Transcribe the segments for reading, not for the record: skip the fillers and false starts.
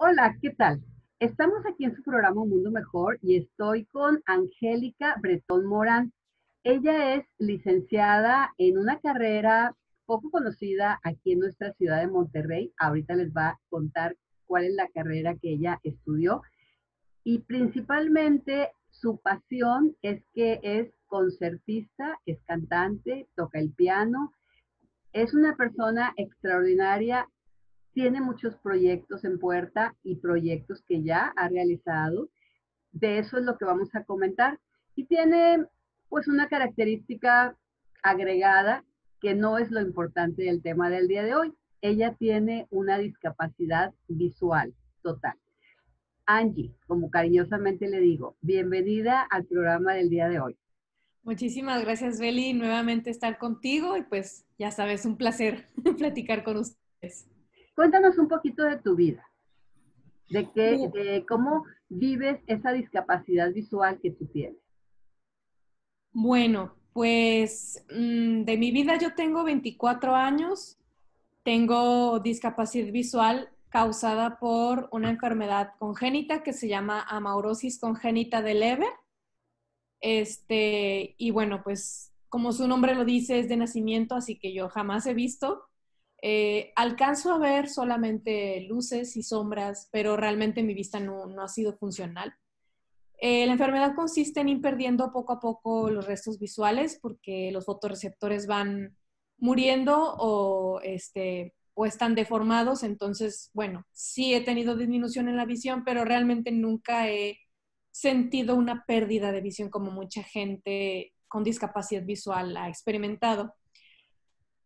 Hola, ¿qué tal? Estamos aquí en su programa Un Mundo Mejor y estoy con Angélica Bretón Morán. Ella es licenciada en una carrera poco conocida aquí en nuestra ciudad de Monterrey. Ahorita les va a contar cuál es la carrera que ella estudió y principalmente su pasión es que es concertista, es cantante, toca el piano, es una persona extraordinaria, tiene muchos proyectos en puerta y proyectos que ya ha realizado. De eso es lo que vamos a comentar. Y tiene pues una característica agregada que no es lo importante del tema del día de hoy. Ella tiene una discapacidad visual total. Angie, como cariñosamente le digo, bienvenida al programa del día de hoy. Muchísimas gracias, Beli, nuevamente estar contigo y pues ya sabes, un placer platicar con ustedes. Cuéntanos un poquito de tu vida, Bu- de cómo vives esa discapacidad visual que tú tienes. Bueno, pues de mi vida yo tengo 24 años, tengo discapacidad visual causada por una enfermedad congénita que se llama amaurosis congénita de Leber. Y bueno, pues como su nombre lo dice, es de nacimiento, así que yo jamás he visto. Alcanzo a ver solamente luces y sombras, pero realmente mi vista no ha sido funcional. La enfermedad consiste en ir perdiendo poco a poco los restos visuales porque los fotorreceptores van muriendo o están deformados. Entonces, bueno, sí he tenido disminución en la visión, pero realmente nunca he sentido una pérdida de visión como mucha gente con discapacidad visual ha experimentado.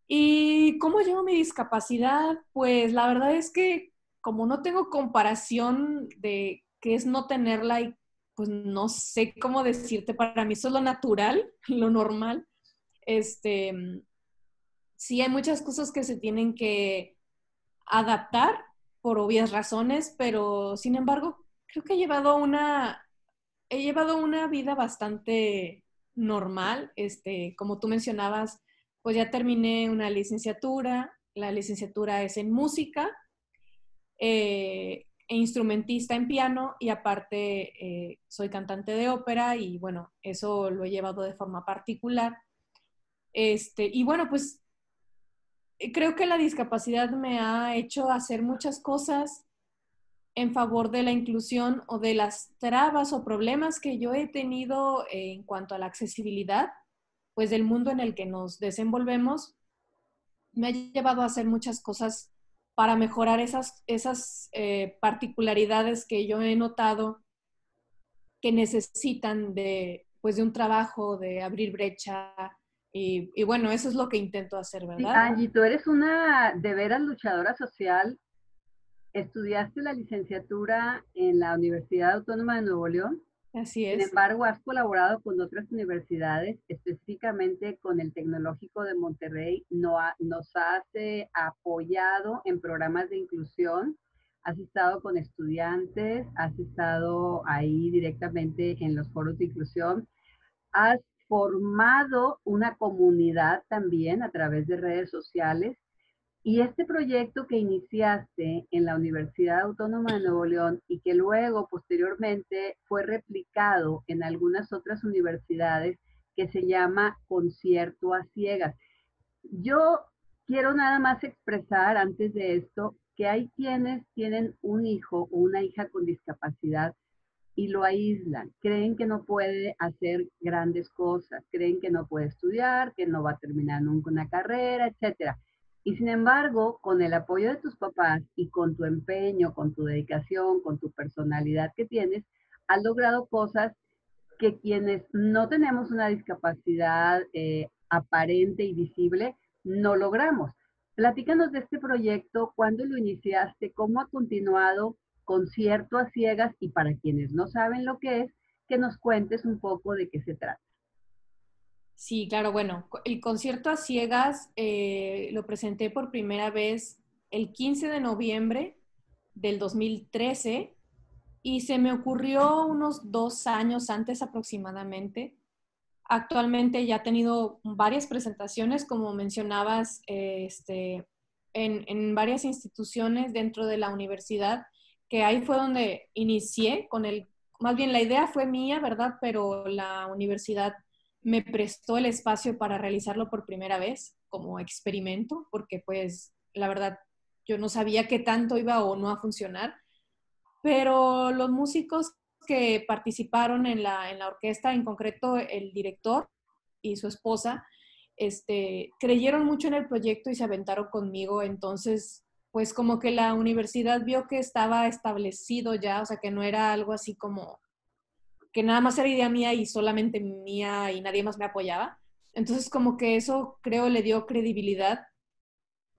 ¿Y cómo llevo mi discapacidad? Pues la verdad es que como no tengo comparación de qué es no tenerla y pues no sé cómo decirte, para mí eso es lo natural, lo normal. Este, sí hay muchas cosas que se tienen que adaptar por obvias razones, pero sin embargo creo que he llevado una vida bastante normal. Como tú mencionabas, pues ya terminé una licenciatura. La licenciatura es en música, e instrumentista en piano y aparte soy cantante de ópera y bueno, eso lo he llevado de forma particular. Y bueno, pues creo que la discapacidad me ha hecho hacer muchas cosas en favor de la inclusión o de las trabas o problemas que yo he tenido en cuanto a la accesibilidad, pues del mundo en el que nos desenvolvemos, me ha llevado a hacer muchas cosas para mejorar esas particularidades que yo he notado que necesitan pues de un trabajo, de abrir brecha. Y bueno, eso es lo que intento hacer, Sí, ¿verdad? Angie, tú eres una de veras luchadora social. Estudiaste la licenciatura en la Universidad Autónoma de Nuevo León. Así Sin es. embargo, has colaborado con otras universidades, específicamente con el Tecnológico de Monterrey. Nos has apoyado en programas de inclusión. Has estado con estudiantes, has estado ahí directamente en los foros de inclusión. Has formado una comunidad también a través de redes sociales y este proyecto que iniciaste en la Universidad Autónoma de Nuevo León y que luego posteriormente fue replicado en algunas otras universidades, que se llama Concierto a Ciegas. Yo quiero nada más expresar antes de esto que hay quienes tienen un hijo o una hija con discapacidad y lo aíslan, creen que no puede hacer grandes cosas, creen que no puede estudiar, que no va a terminar nunca una carrera, etcétera. Y sin embargo, con el apoyo de tus papás y con tu empeño, con tu dedicación, con tu personalidad que tienes, has logrado cosas que quienes no tenemos una discapacidad aparente y visible no logramos. Platícanos de este proyecto, cuándo lo iniciaste, cómo ha continuado, Concierto a Ciegas, y para quienes no saben lo que es, que nos cuentes un poco de qué se trata. Sí, claro, bueno, el concierto a ciegas lo presenté por primera vez el 15 de noviembre del 2013 y se me ocurrió unos 2 años antes aproximadamente. Actualmente ya he tenido varias presentaciones, como mencionabas, en varias instituciones dentro de la universidad que ahí fue donde inicié con más bien la idea fue mía, ¿verdad? Pero la universidad me prestó el espacio para realizarlo por primera vez como experimento, porque pues la verdad yo no sabía qué tanto iba o no a funcionar, pero los músicos que participaron en la orquesta, en concreto el director y su esposa, creyeron mucho en el proyecto y se aventaron conmigo. Entonces, pues como que la universidad vio que estaba establecido ya, o sea, que no era algo así como que nada más era idea mía y solamente mía y nadie más me apoyaba. Entonces, como que eso creo le dio credibilidad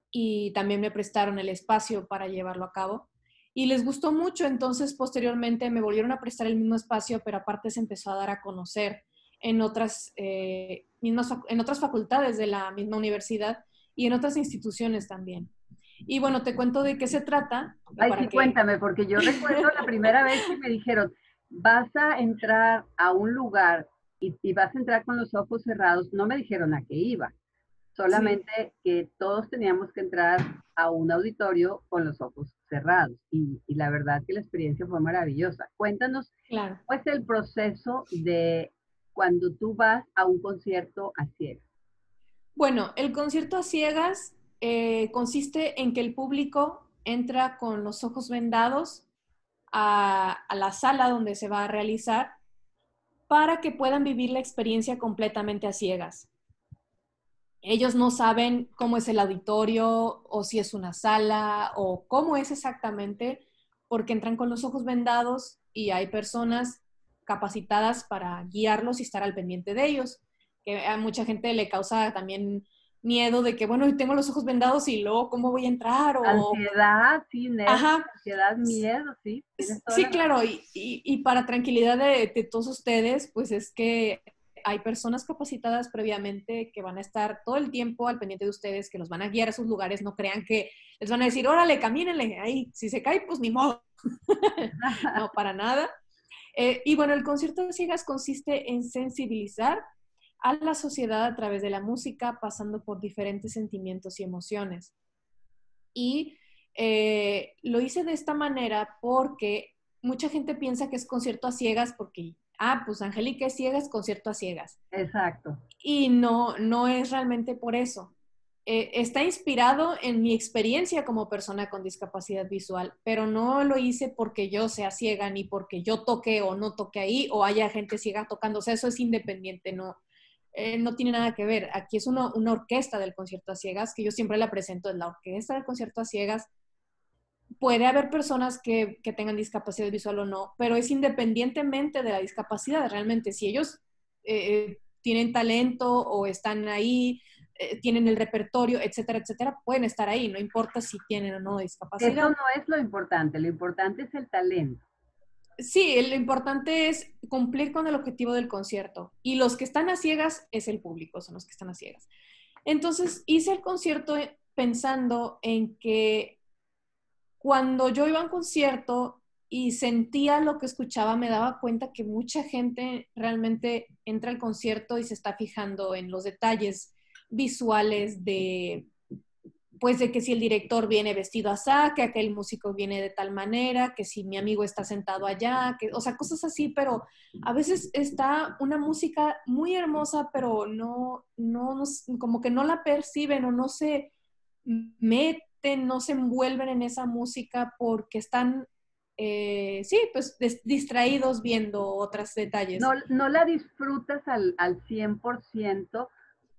y también me prestaron el espacio para llevarlo a cabo. Y les gustó mucho, entonces posteriormente me volvieron a prestar el mismo espacio, pero aparte se empezó a dar a conocer en en otras facultades de la misma universidad y en otras instituciones también. Y bueno, te cuento de qué se trata Ay, para sí, que... cuéntame, porque yo recuerdo la primera vez que me dijeron, vas a entrar a un lugar y vas a entrar con los ojos cerrados. No me dijeron a qué iba, Sí, solamente que todos teníamos que entrar a un auditorio con los ojos cerrados. Y la verdad que la experiencia fue maravillosa. Cuéntanos, claro. ¿cuál es el proceso de cuando tú vas a un concierto a ciegas? Bueno, el concierto a ciegas consiste en que el público entra con los ojos vendados a la sala donde se va a realizar para que puedan vivir la experiencia completamente a ciegas. Ellos no saben cómo es el auditorio o si es una sala o cómo es exactamente, porque entran con los ojos vendados y hay personas capacitadas para guiarlos y estar al pendiente de ellos, que a mucha gente le causa también miedo de que, bueno, tengo los ojos vendados y luego, ¿cómo voy a entrar? O, Ansiedad, sí, nervios, ajá, ansiedad, miedo, sí, tienes toda la sí, razón. claro, y para tranquilidad de todos ustedes, pues es que hay personas capacitadas previamente que van a estar todo el tiempo al pendiente de ustedes, que los van a guiar a sus lugares, no crean que les van a decir, órale, camínenle, ahí, si se cae, pues ni modo. No, para nada. Y bueno, el concierto de ciegas consiste en sensibilizar a la sociedad a través de la música, pasando por diferentes sentimientos y emociones. Y lo hice de esta manera porque mucha gente piensa que es concierto a ciegas porque, pues Angélica es ciega, es concierto a ciegas. Exacto. Y no, no es realmente por eso. Está inspirado en mi experiencia como persona con discapacidad visual, pero no lo hice porque yo sea ciega, ni porque yo toque o no toque ahí, o haya gente ciega tocando. O sea, eso es independiente, no, no tiene nada que ver. Aquí es una orquesta del concierto a ciegas, que yo siempre la presento, es la orquesta del concierto a ciegas. Puede haber personas que tengan discapacidad visual o no, pero es independientemente de la discapacidad. Realmente, si ellos tienen talento o están ahí, tienen el repertorio, etcétera, etcétera, pueden estar ahí, no importa si tienen o no Eso discapacidad. no es lo importante es el talento. Sí, lo importante es cumplir con el objetivo del concierto y los que están a ciegas es el público, son los que están a ciegas. Entonces hice el concierto pensando en que cuando yo iba a un concierto y sentía lo que escuchaba, me daba cuenta que mucha gente realmente entra al concierto y se está fijando en los detalles visuales pues de que si el director viene vestido así, que aquel músico viene de tal manera, que si mi amigo está sentado allá, o sea, cosas así, pero a veces está una música muy hermosa, pero no, como que no la perciben o no se meten, no se envuelven en esa música porque están, sí, pues distraídos viendo otros No, detalles. no la disfrutas al 100%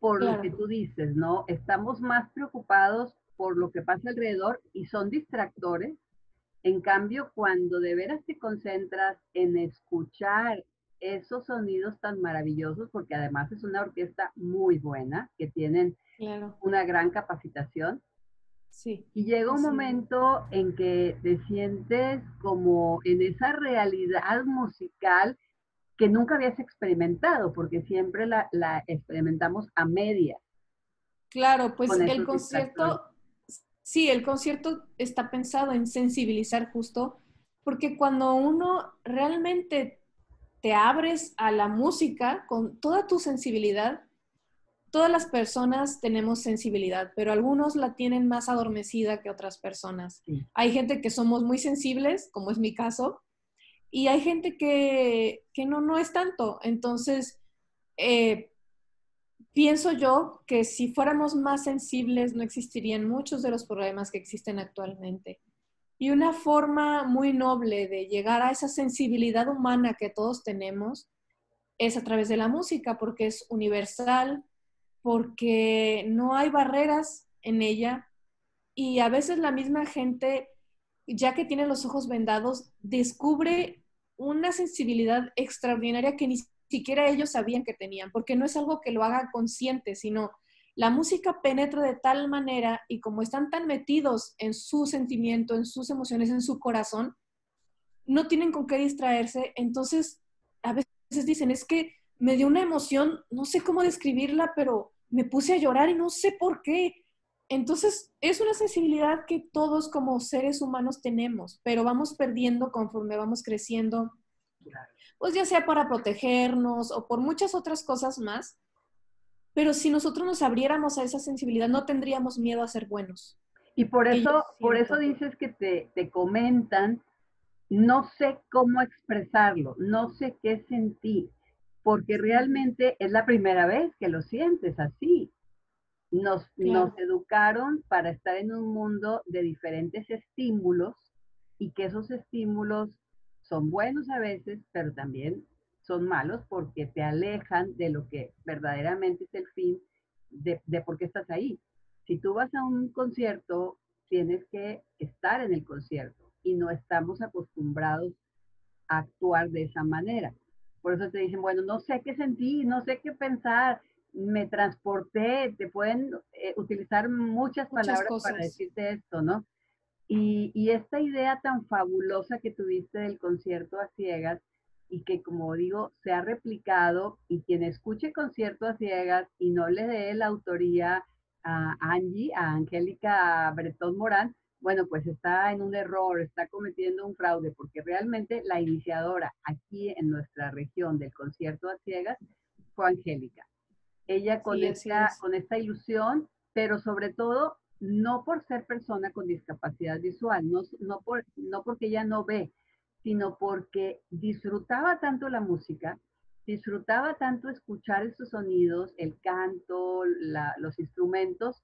por lo que Claro, tú dices, ¿no? Estamos más preocupados por lo que pasa alrededor y son distractores. En cambio, cuando de veras te concentras en escuchar esos sonidos tan maravillosos, porque además es una orquesta muy buena, que tienen claro, una gran capacitación, sí, y llega un así es. momento en que te sientes como en esa realidad musical que nunca habías experimentado, porque siempre la experimentamos a media Claro, pues con el esos distractores. concierto, sí, el concierto está pensado en sensibilizar justo, porque cuando uno realmente te abres a la música con toda tu sensibilidad, todas las personas tenemos sensibilidad, pero algunos la tienen más adormecida que otras personas. Sí. Hay gente que somos muy sensibles, como es mi caso, y hay gente que no es tanto. Entonces, pienso yo que si fuéramos más sensibles, no existirían muchos de los problemas que existen actualmente. Y una forma muy noble de llegar a esa sensibilidad humana que todos tenemos es a través de la música, porque es universal, porque no hay barreras en ella y a veces la misma gente, ya que tiene los ojos vendados, descubre una sensibilidad extraordinaria que ni siquiera ellos sabían que tenían, porque no es algo que lo haga consciente, sino la música penetra de tal manera y como están tan metidos en su sentimiento, en sus emociones, en su corazón, no tienen con qué distraerse, entonces a veces dicen, es que me dio una emoción, no sé cómo describirla, pero me puse a llorar y no sé por qué. Entonces, es una sensibilidad que todos como seres humanos tenemos, pero vamos perdiendo conforme vamos creciendo, pues ya sea para protegernos o por muchas otras cosas más, pero si nosotros nos abriéramos a esa sensibilidad, no tendríamos miedo a ser buenos. Y Que yo por eso siento. dices que te comentan, no sé cómo expresarlo, no sé qué sentir, porque realmente es la primera vez que lo sientes así. Nos Claro, educaron para estar en un mundo de diferentes estímulos y que esos estímulos son buenos a veces, pero también son malos porque te alejan de lo que verdaderamente es el fin de por qué estás ahí. Si tú vas a un concierto, tienes que estar en el concierto y no estamos acostumbrados a actuar de esa manera. Por eso te dicen, bueno, no sé qué sentir, no sé qué pensar, me transporté, te pueden utilizar muchas muchas palabras para cosas. decirte esto, ¿no? Y esta idea tan fabulosa que tuviste del concierto a ciegas y que, como digo, se ha replicado y quien escuche concierto a ciegas y no le dé la autoría a Angie, a Angélica Bretón Morán, bueno, pues está en un error, está cometiendo un fraude, porque realmente la iniciadora aquí en nuestra región del concierto a ciegas fue Angélica. Ella Sí, así es. con esta ilusión, pero sobre todo no por ser persona con discapacidad visual, no porque ella no ve, sino porque disfrutaba tanto la música, disfrutaba tanto escuchar esos sonidos, el canto, los instrumentos,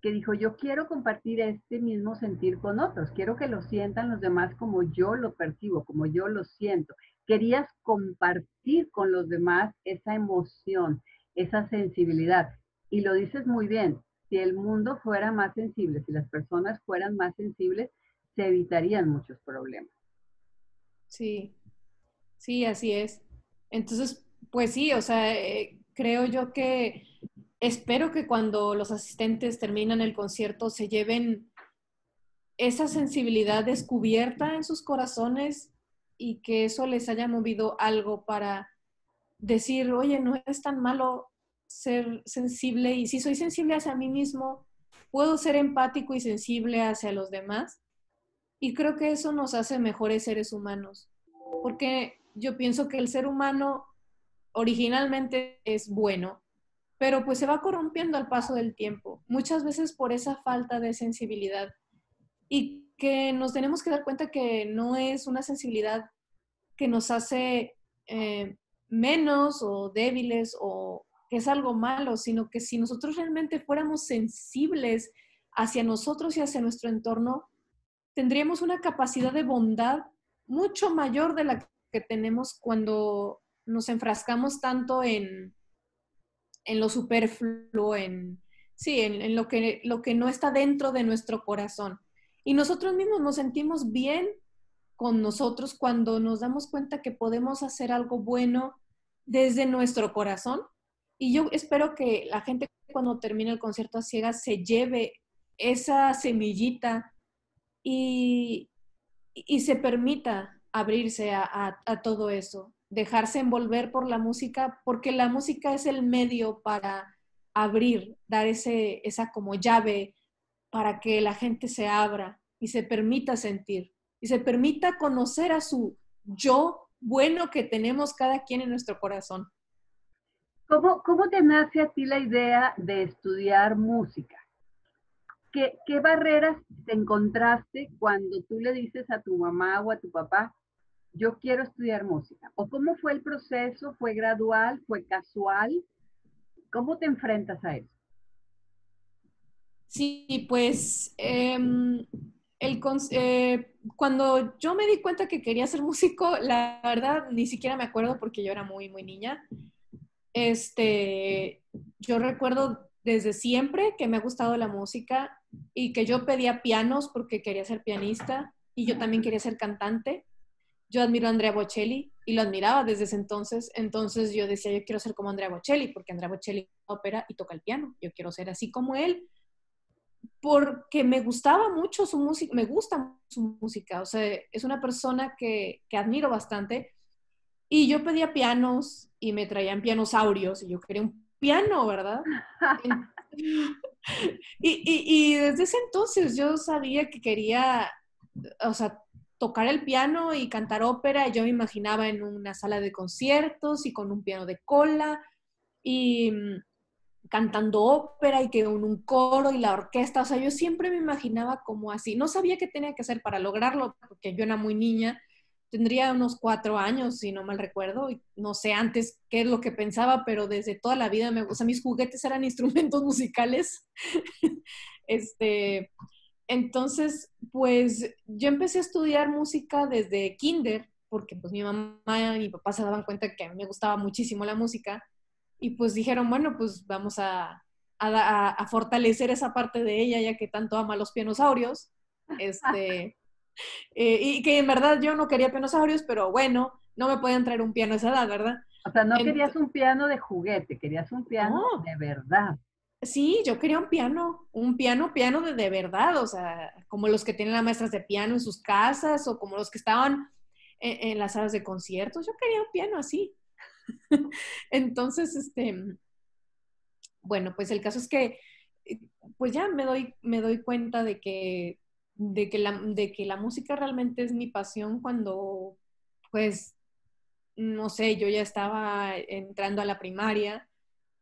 que dijo, yo quiero compartir este mismo sentir con otros, quiero que lo sientan los demás como yo lo percibo, como yo lo siento. Querías compartir con los demás esa emoción, esa sensibilidad. Y lo dices muy bien, si el mundo fuera más sensible, si las personas fueran más sensibles, se evitarían muchos problemas. Sí, sí, así es. Entonces, pues sí, o sea, creo yo que espero que cuando los asistentes terminan el concierto se lleven esa sensibilidad descubierta en sus corazones y que eso les haya movido algo para decir, oye, no es tan malo ser sensible y si soy sensible hacia mí mismo, puedo ser empático y sensible hacia los demás. Y creo que eso nos hace mejores seres humanos, porque yo pienso que el ser humano originalmente es bueno, pero pues se va corrompiendo al paso del tiempo, muchas veces por esa falta de sensibilidad y que nos tenemos que dar cuenta que no es una sensibilidad que nos hace menos o débiles o que es algo malo, sino que si nosotros realmente fuéramos sensibles hacia nosotros y hacia nuestro entorno, tendríamos una capacidad de bondad mucho mayor de la que tenemos cuando nos enfrascamos tanto en lo superfluo, sí, en lo que no está dentro de nuestro corazón. Y nosotros mismos nos sentimos bien con nosotros cuando nos damos cuenta que podemos hacer algo bueno desde nuestro corazón. Y yo espero que la gente cuando termine el concierto a ciegas se lleve esa semillita y, y se permita abrirse a todo eso, dejarse envolver por la música, porque la música es el medio para abrir, dar esa como llave para que la gente se abra y se permita sentir y se permita conocer a su yo bueno que tenemos cada quien en nuestro corazón. ¿Cómo te nace a ti la idea de estudiar música? ¿Qué barreras te encontraste cuando tú le dices a tu mamá o a tu papá, yo quiero estudiar música? ¿O cómo fue el proceso? ¿Fue gradual? ¿Fue casual? ¿Cómo te enfrentas a eso? Sí, pues cuando yo me di cuenta que quería ser músico, la verdad ni siquiera me acuerdo porque yo era muy, muy niña. Este, yo recuerdo desde siempre que me ha gustado la música y que yo pedía pianos porque quería ser pianista y yo también quería ser cantante. Yo admiro a Andrea Bocelli y lo admiraba desde ese entonces. Entonces yo decía, yo quiero ser como Andrea Bocelli porque Andrea Bocelli opera y toca el piano. Yo quiero ser así como él porque me gustaba mucho su música, me gusta su música. O sea, es una persona que admiro bastante. Y yo pedía pianos y me traían pianosaurios y yo quería un piano, ¿verdad? Y desde ese entonces yo sabía que quería, o sea, tocar el piano y cantar ópera. Yo me imaginaba en una sala de conciertos y con un piano de cola y cantando ópera y que en un coro y la orquesta. O sea, yo siempre me imaginaba como así. No sabía qué tenía que hacer para lograrlo porque yo era muy niña. Tendría unos 4 años, si no mal recuerdo. Y no sé antes qué es lo que pensaba, pero desde toda la vida o sea, mis juguetes eran instrumentos musicales. Este, entonces, pues yo empecé a estudiar música desde kinder, porque pues mi mamá y mi papá se daban cuenta que a mí me gustaba muchísimo la música y pues dijeron, bueno, pues vamos a fortalecer esa parte de ella, ya que tanto ama los pianosaurios. Este, y que en verdad yo no quería pianosaurios, pero bueno, no me podían traer un piano a esa edad, ¿verdad? O sea, no Ent- querías un piano de juguete, querías un piano no, de verdad. sí, yo quería piano de verdad, o sea, como los que tienen las maestras de piano en sus casas o como los que estaban en las salas de conciertos. Yo quería un piano así. Entonces, bueno, pues el caso es que, eh, pues ya me doy cuenta de que la música realmente es mi pasión cuando, pues, no sé, yo ya estaba entrando a la primaria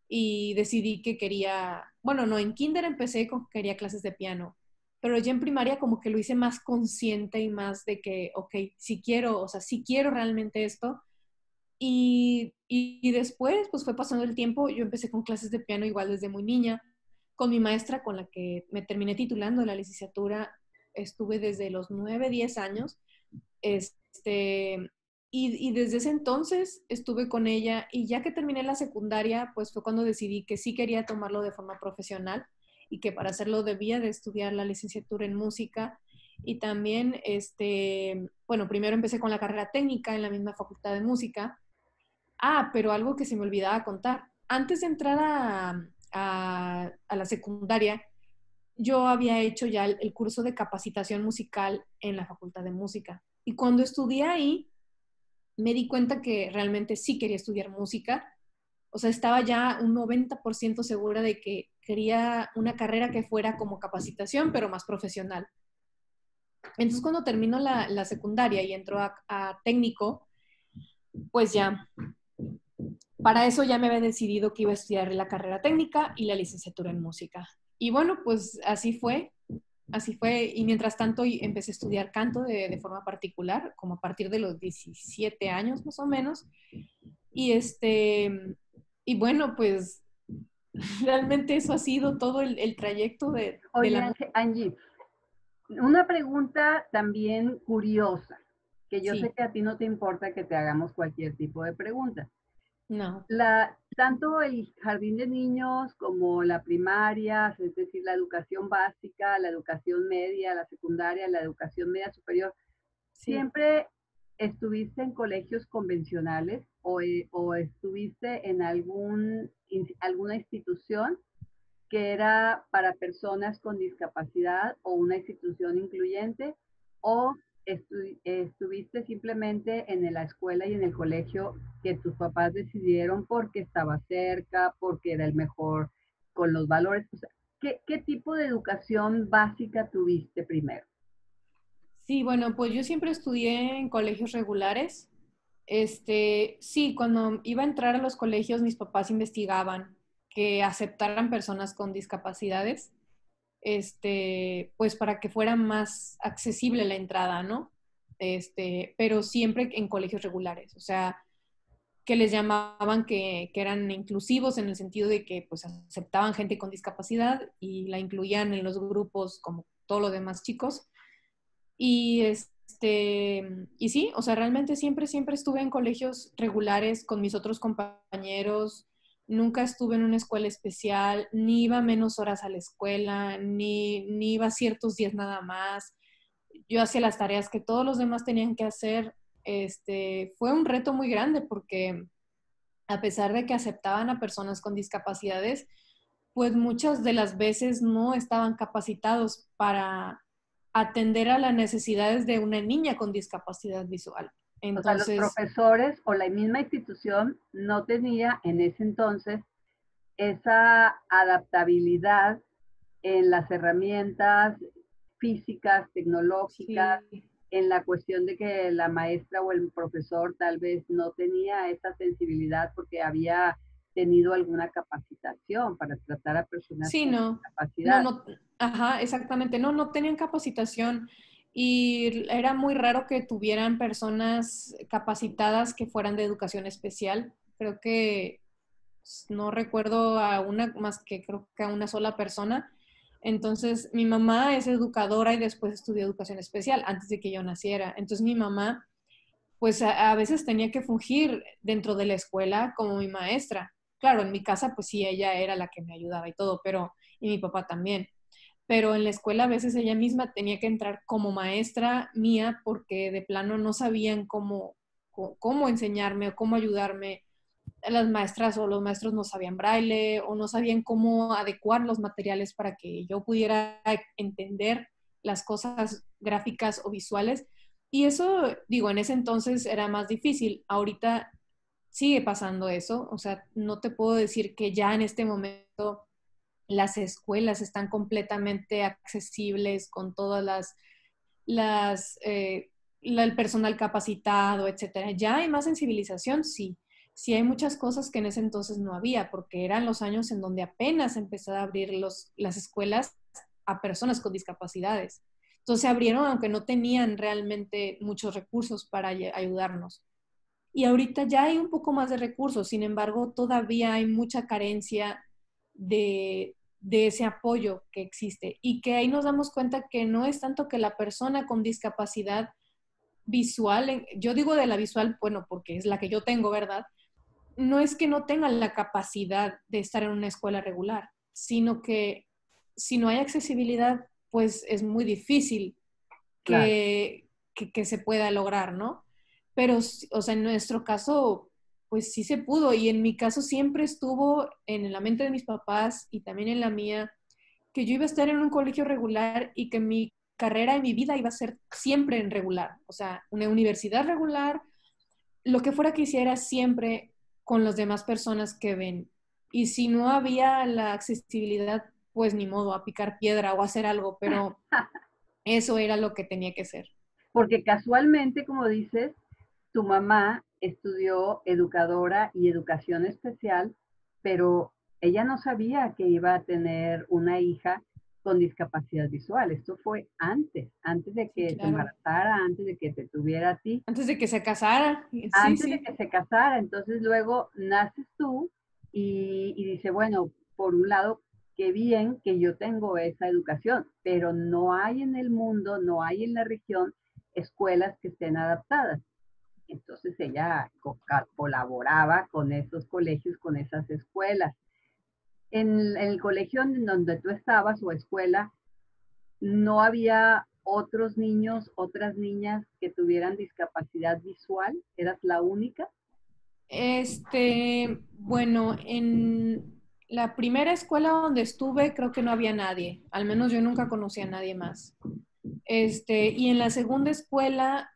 y decidí que quería, bueno, no, en kinder empecé con que quería clases de piano, pero ya en primaria como que lo hice más consciente y más de que, ok, si quiero, o sea, si quiero realmente esto. Y después, pues fue pasando el tiempo, yo empecé con clases de piano igual desde muy niña, con mi maestra con la que me terminé titulando la licenciatura, estuve desde los 9 10 años, este, y desde ese entonces estuve con ella y ya que terminé la secundaria, pues fue cuando decidí que sí quería tomarlo de forma profesional y que para hacerlo debía de estudiar la licenciatura en música. Y también, bueno, primero empecé con la carrera técnica en la misma facultad de música. Ah, pero algo que se me olvidaba contar. Antes de entrar a la secundaria, yo había hecho ya el curso de capacitación musical en la Facultad de Música. Y cuando estudié ahí, me di cuenta que realmente sí quería estudiar música. O sea, estaba ya un 90% segura de que quería una carrera que fuera como capacitación, pero más profesional. Entonces, cuando terminó la secundaria y entró a técnico, pues ya para eso ya me había decidido que iba a estudiar la carrera técnica y la licenciatura en música. Y bueno, pues así fue. Y mientras tanto empecé a estudiar canto de forma particular, como a partir de los 17 años más o menos. Y y bueno, pues realmente eso ha sido todo el trayecto de Oye, la música. Angie, una pregunta también curiosa, que yo sé Sí, que a ti no te importa que te hagamos cualquier tipo de pregunta. no, Tanto el jardín de niños como la primaria, es decir, la educación básica, la educación media, la secundaria, la educación media superior, sí. ¿siempre estuviste en colegios convencionales o estuviste en alguna institución que era para personas con discapacidad o una institución incluyente, o estuviste simplemente en la escuela y en el colegio que tus papás decidieron porque estaba cerca, porque era el mejor con los valores? O sea, ¿qué tipo de educación básica tuviste primero? Sí, bueno, pues yo siempre estudié en colegios regulares. Sí, cuando iba a entrar a los colegios, mis papás investigaban que aceptaran personas con discapacidades, pues para que fuera más accesible la entrada, ¿no? Pero siempre en colegios regulares, o sea, que les llamaban que eran inclusivos en el sentido de que pues aceptaban gente con discapacidad y la incluían en los grupos como todos los demás chicos. Y y sí, o sea, realmente siempre estuve en colegios regulares con mis otros compañeros, nunca estuve en una escuela especial, ni iba menos horas a la escuela, ni iba ciertos días nada más. Yo hacía las tareas que todos los demás tenían que hacer. Fue un reto muy grande porque a pesar de que aceptaban a personas con discapacidades, pues muchas de las veces no estaban capacitados para atender a las necesidades de una niña con discapacidad visual. O sea, los Entonces, profesores o la misma institución no tenía en ese entonces esa adaptabilidad en las herramientas físicas, tecnológicas, sí, en la cuestión de que la maestra o el profesor tal vez no tenía esa sensibilidad porque había tenido alguna capacitación para tratar a personas sí, con no, no, discapacidad. no, ajá, exactamente, no, no tenían capacitación y era muy raro que tuvieran personas capacitadas que fueran de educación especial. Creo que no recuerdo a una más que creo que a una sola persona. Entonces, mi mamá es educadora y después estudió educación especial antes de que yo naciera. Entonces, mi mamá, pues a veces tenía que fungir dentro de la escuela como mi maestra. Claro, en mi casa, pues sí, ella era la que me ayudaba y todo, pero, y mi papá también. Pero en la escuela a veces ella misma tenía que entrar como maestra mía porque de plano no sabían cómo enseñarme o cómo ayudarme. Las maestras o los maestros no sabían braille o no sabían cómo adecuar los materiales para que yo pudiera entender las cosas gráficas o visuales. Y eso, digo, en ese entonces era más difícil. Ahorita sigue pasando eso. O sea, no te puedo decir que ya en este momento las escuelas están completamente accesibles con todas el personal capacitado, etcétera. Ya hay más sensibilización, sí. Sí hay muchas cosas que en ese entonces no había, porque eran los años en donde apenas empezaba a abrir las escuelas a personas con discapacidades. Entonces se abrieron aunque no tenían realmente muchos recursos para ayudarnos. Y ahorita ya hay un poco más de recursos, sin embargo, todavía hay mucha carencia de ese apoyo que existe y que ahí nos damos cuenta que no es tanto que la persona con discapacidad visual, yo digo de la visual, bueno, porque es la que yo tengo, ¿verdad? No es que no tenga la capacidad de estar en una escuela regular, sino que si no hay accesibilidad, pues es muy difícil Claro. que se pueda lograr, ¿no? Pero, o sea, en nuestro caso, pues sí se pudo y en mi caso siempre estuvo en la mente de mis papás y también en la mía que yo iba a estar en un colegio regular y que mi carrera y mi vida iba a ser siempre en regular, o sea, una universidad regular, lo que fuera que hiciera siempre con las demás personas que ven. Y si no había la accesibilidad, pues ni modo, a picar piedra o hacer algo, pero eso era lo que tenía que ser. Porque casualmente, como dices, tu mamá estudió educadora y educación especial, pero ella no sabía que iba a tener una hija con discapacidad visual. Esto fue antes de Sí, que se claro. embarazara, antes de que te tuviera a ti, Antes de que se casara. Sí, antes de sí. que se casara. Entonces luego naces tú y dice, bueno, por un lado, qué bien que yo tengo esa educación, pero no hay en el mundo, no hay en la región escuelas que estén adaptadas. Entonces ella colaboraba con esos colegios, con esas escuelas. En el colegio en donde tú estabas o escuela, ¿no había otros niños, otras niñas que tuvieran discapacidad visual? ¿Eras la única? Bueno, en la primera escuela donde estuve creo que no había nadie, al menos yo nunca conocí a nadie más. Y en la segunda escuela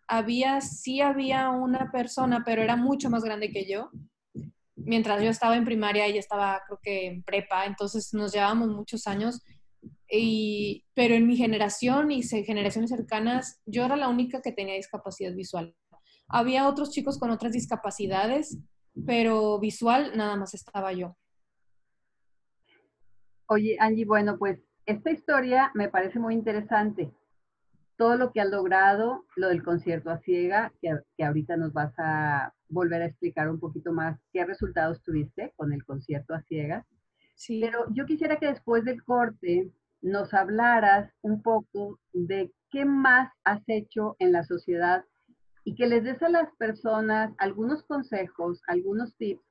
sí había una persona, pero era mucho más grande que yo. Mientras yo estaba en primaria, ella estaba creo que en prepa, entonces nos llevábamos muchos años. Pero en mi generación y generaciones cercanas, yo era la única que tenía discapacidad visual. Había otros chicos con otras discapacidades, pero visual nada más estaba yo. Oye, Angie, bueno, pues esta historia me parece muy interesante. Todo lo que has logrado, lo del concierto a ciega, que ahorita nos vas a volver a explicar un poquito más qué resultados tuviste con el concierto a ciegas. Sí. Pero yo quisiera que después del corte nos hablaras un poco de qué más has hecho en la sociedad y que les des a las personas algunos consejos, algunos tips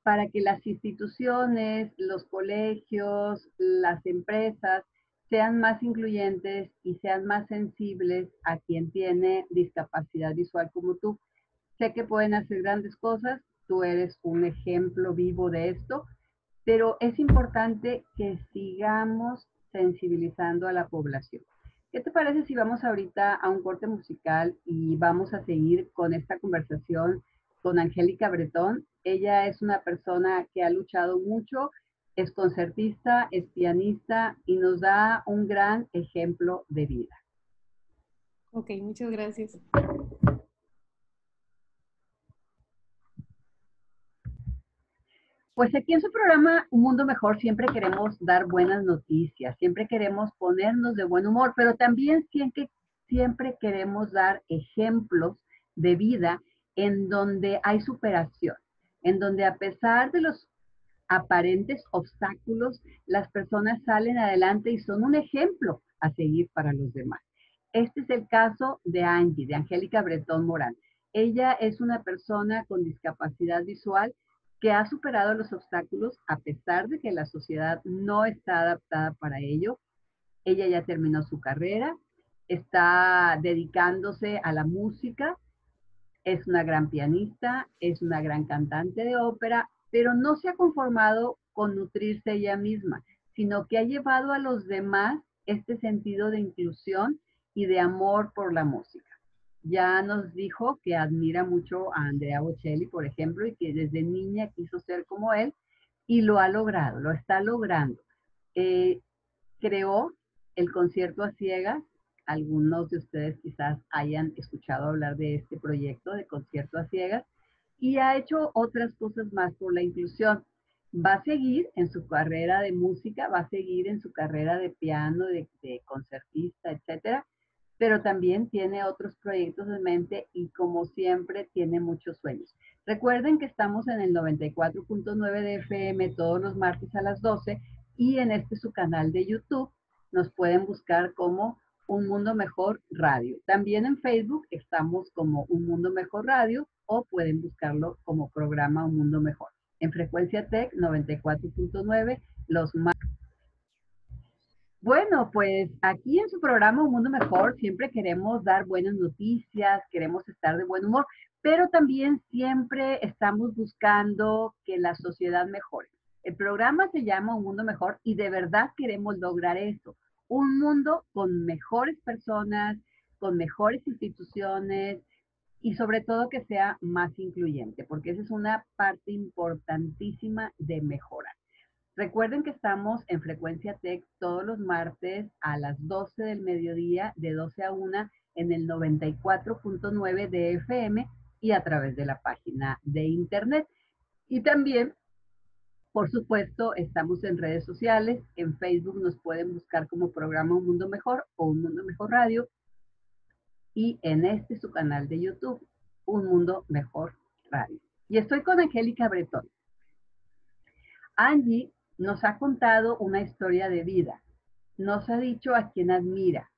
para que las instituciones, los colegios, las empresas sean más incluyentes y sean más sensibles a quien tiene discapacidad visual como tú. Sé que pueden hacer grandes cosas, tú eres un ejemplo vivo de esto, pero es importante que sigamos sensibilizando a la población. ¿Qué te parece si vamos ahorita a un corte musical y vamos a seguir con esta conversación con Angélica Bretón? Ella es una persona que ha luchado mucho, es concertista, es pianista y nos da un gran ejemplo de vida. Ok, muchas gracias. Pues aquí en su programa Un Mundo Mejor siempre queremos dar buenas noticias, siempre queremos ponernos de buen humor, pero también siempre queremos dar ejemplos de vida en donde hay superación, en donde a pesar de los aparentes obstáculos, las personas salen adelante y son un ejemplo a seguir para los demás. Este es el caso de Angie, de Angélica Bretón Morán. Ella es una persona con discapacidad visual que ha superado los obstáculos a pesar de que la sociedad no está adaptada para ello. Ella ya terminó su carrera, está dedicándose a la música, es una gran pianista, es una gran cantante de ópera, pero no se ha conformado con nutrirse ella misma, sino que ha llevado a los demás este sentido de inclusión y de amor por la música. Ya nos dijo que admira mucho a Andrea Bocelli, por ejemplo, y que desde niña quiso ser como él y lo ha logrado, lo está logrando. Eh, Creó el concierto a ciegas. Algunos de ustedes quizás hayan escuchado hablar de este proyecto de concierto a ciegas y ha hecho otras cosas más por la inclusión. Va a seguir en su carrera de música, va a seguir en su carrera de piano, de concertista, etcétera, pero también tiene otros proyectos en mente y como siempre tiene muchos sueños. Recuerden que estamos en el 94.9 de FM todos los martes a las 12 y en este su canal de YouTube nos pueden buscar como Un Mundo Mejor Radio. También en Facebook estamos como Un Mundo Mejor Radio o pueden buscarlo como programa Un Mundo Mejor. En Frecuencia Tech 94.9 los más. Bueno, pues aquí en su programa Un Mundo Mejor siempre queremos dar buenas noticias, queremos estar de buen humor, pero también siempre estamos buscando que la sociedad mejore. El programa se llama Un Mundo Mejor y de verdad queremos lograr eso. Un mundo con mejores personas, con mejores instituciones y sobre todo que sea más incluyente, porque esa es una parte importantísima de mejorar. Recuerden que estamos en Frecuencia Tech todos los martes a las 12 del mediodía, de 12 a 1, en el 94.9 de FM y a través de la página de internet. Y también, por supuesto, estamos en redes sociales. En Facebook nos pueden buscar como programa Un Mundo Mejor o Un Mundo Mejor Radio. Y en este su canal de YouTube, Un Mundo Mejor Radio. Y estoy con Angélica Bretón. Angie nos ha contado una historia de vida, nos ha dicho a quien admira,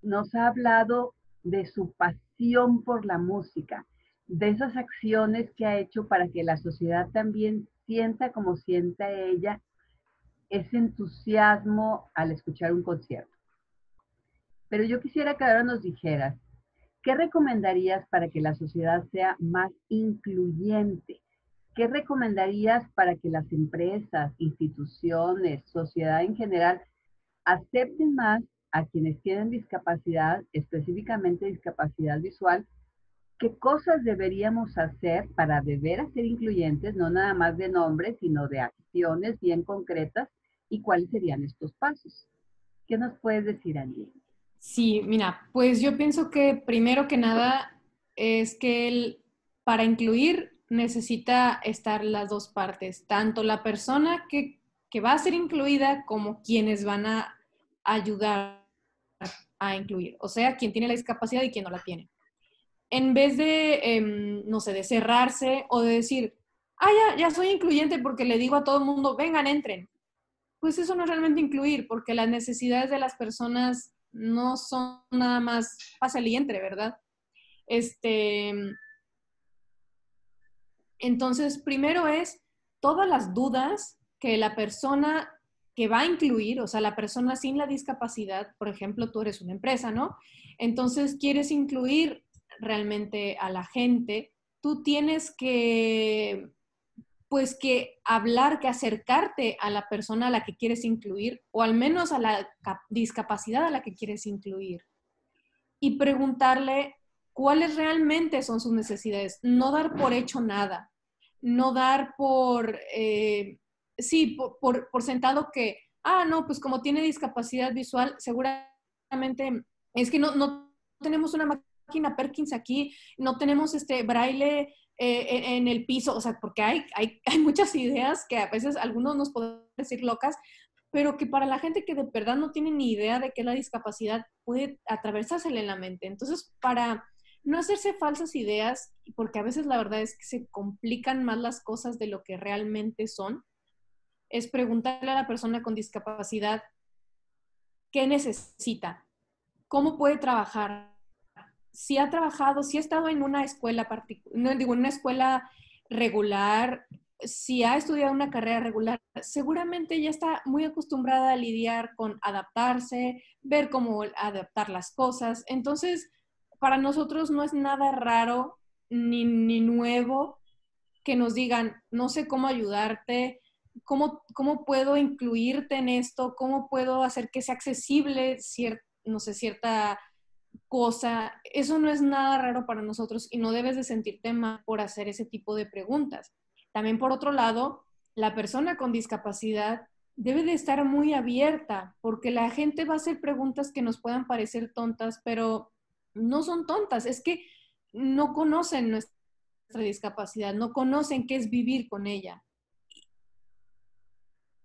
nos ha hablado de su pasión por la música, de esas acciones que ha hecho para que la sociedad también sienta como sienta ella ese entusiasmo al escuchar un concierto. Pero yo quisiera que ahora nos dijeras, ¿qué recomendarías para que la sociedad sea más incluyente? ¿Qué recomendarías para que las empresas, instituciones, sociedad en general acepten más a quienes tienen discapacidad, específicamente discapacidad visual? ¿Qué cosas deberíamos hacer para de veras ser incluyentes, no nada más de nombres, sino de acciones bien concretas? ¿Y cuáles serían estos pasos? ¿Qué nos puedes decir, Angie? Sí, mira, pues yo pienso que primero que nada es que para incluir necesita estar las dos partes, tanto la persona que va a ser incluida como quienes van a ayudar a incluir, o sea, quien tiene la discapacidad y quien no la tiene. En vez de, no sé, de cerrarse o de decir, ah, ya soy incluyente porque le digo a todo el mundo, vengan, entren. Pues eso no es realmente incluir, porque las necesidades de las personas no son nada más pásale y entre, ¿verdad? Entonces, primero es todas las dudas que la persona que va a incluir, o sea, la persona sin la discapacidad, por ejemplo, tú eres una empresa, ¿no? Entonces, quieres incluir realmente a la gente, tú tienes que, pues, que hablar, que acercarte a la persona a la que quieres incluir, o al menos a la discapacidad a la que quieres incluir, y preguntarle cuáles realmente son sus necesidades, no dar por hecho nada, no dar sí, por sentado que, no, pues como tiene discapacidad visual, seguramente es que no tenemos una máquina Perkins aquí, no tenemos braille en el piso, o sea, porque hay muchas ideas que a veces algunos nos pueden decir locas, pero que para la gente que de verdad no tiene ni idea de qué es la discapacidad puede atravesársele en la mente. Entonces, para no hacerse falsas ideas, porque a veces la verdad es que se complican más las cosas de lo que realmente son, es preguntarle a la persona con discapacidad qué necesita, cómo puede trabajar, si ha trabajado, si ha estado en una escuela no digo, en una escuela regular, si ha estudiado una carrera regular, seguramente ya está muy acostumbrada a lidiar con adaptarse, ver cómo adaptar las cosas. Entonces, para nosotros no es nada raro ni nuevo que nos digan, no sé cómo ayudarte, cómo puedo incluirte en esto, cómo puedo hacer que sea accesible no sé, cierta cosa. Eso no es nada raro para nosotros y no debes de sentirte mal por hacer ese tipo de preguntas. También por otro lado, la persona con discapacidad debe de estar muy abierta porque la gente va a hacer preguntas que nos puedan parecer tontas, pero no son tontas, es que no conocen nuestra discapacidad, no conocen qué es vivir con ella.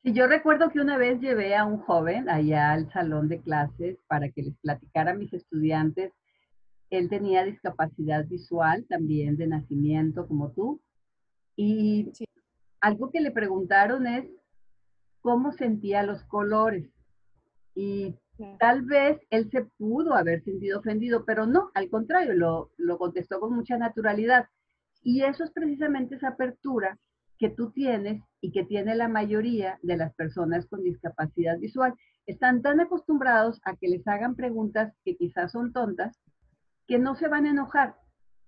Y yo recuerdo que una vez llevé a un joven allá al salón de clases para que les platicara a mis estudiantes. Él tenía discapacidad visual también de nacimiento como tú. Y Sí, algo que le preguntaron es cómo sentía los colores. Y claro, tal vez él se pudo haber sentido ofendido, pero no, al contrario, lo contestó con mucha naturalidad. Y eso es precisamente esa apertura que tú tienes y que tiene la mayoría de las personas con discapacidad visual. Están tan acostumbrados a que les hagan preguntas que quizás son tontas, que no se van a enojar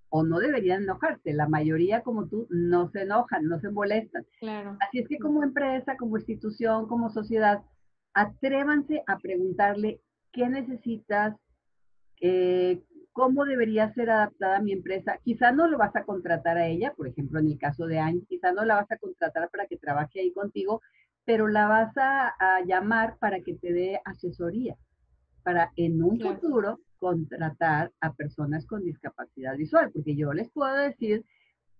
o no deberían enojarse. La mayoría, como tú, no se enojan, no se molestan. claro. Así es que como empresa, como institución, como sociedad, atrévanse a preguntarle qué necesitas, eh, cómo debería ser adaptada mi empresa. Quizá no lo vas a contratar a ella, por ejemplo, en el caso de Angie, quizá no la vas a contratar para que trabaje ahí contigo, pero la vas a llamar para que te dé asesoría, para en un Claro. futuro contratar a personas con discapacidad visual, porque yo les puedo decir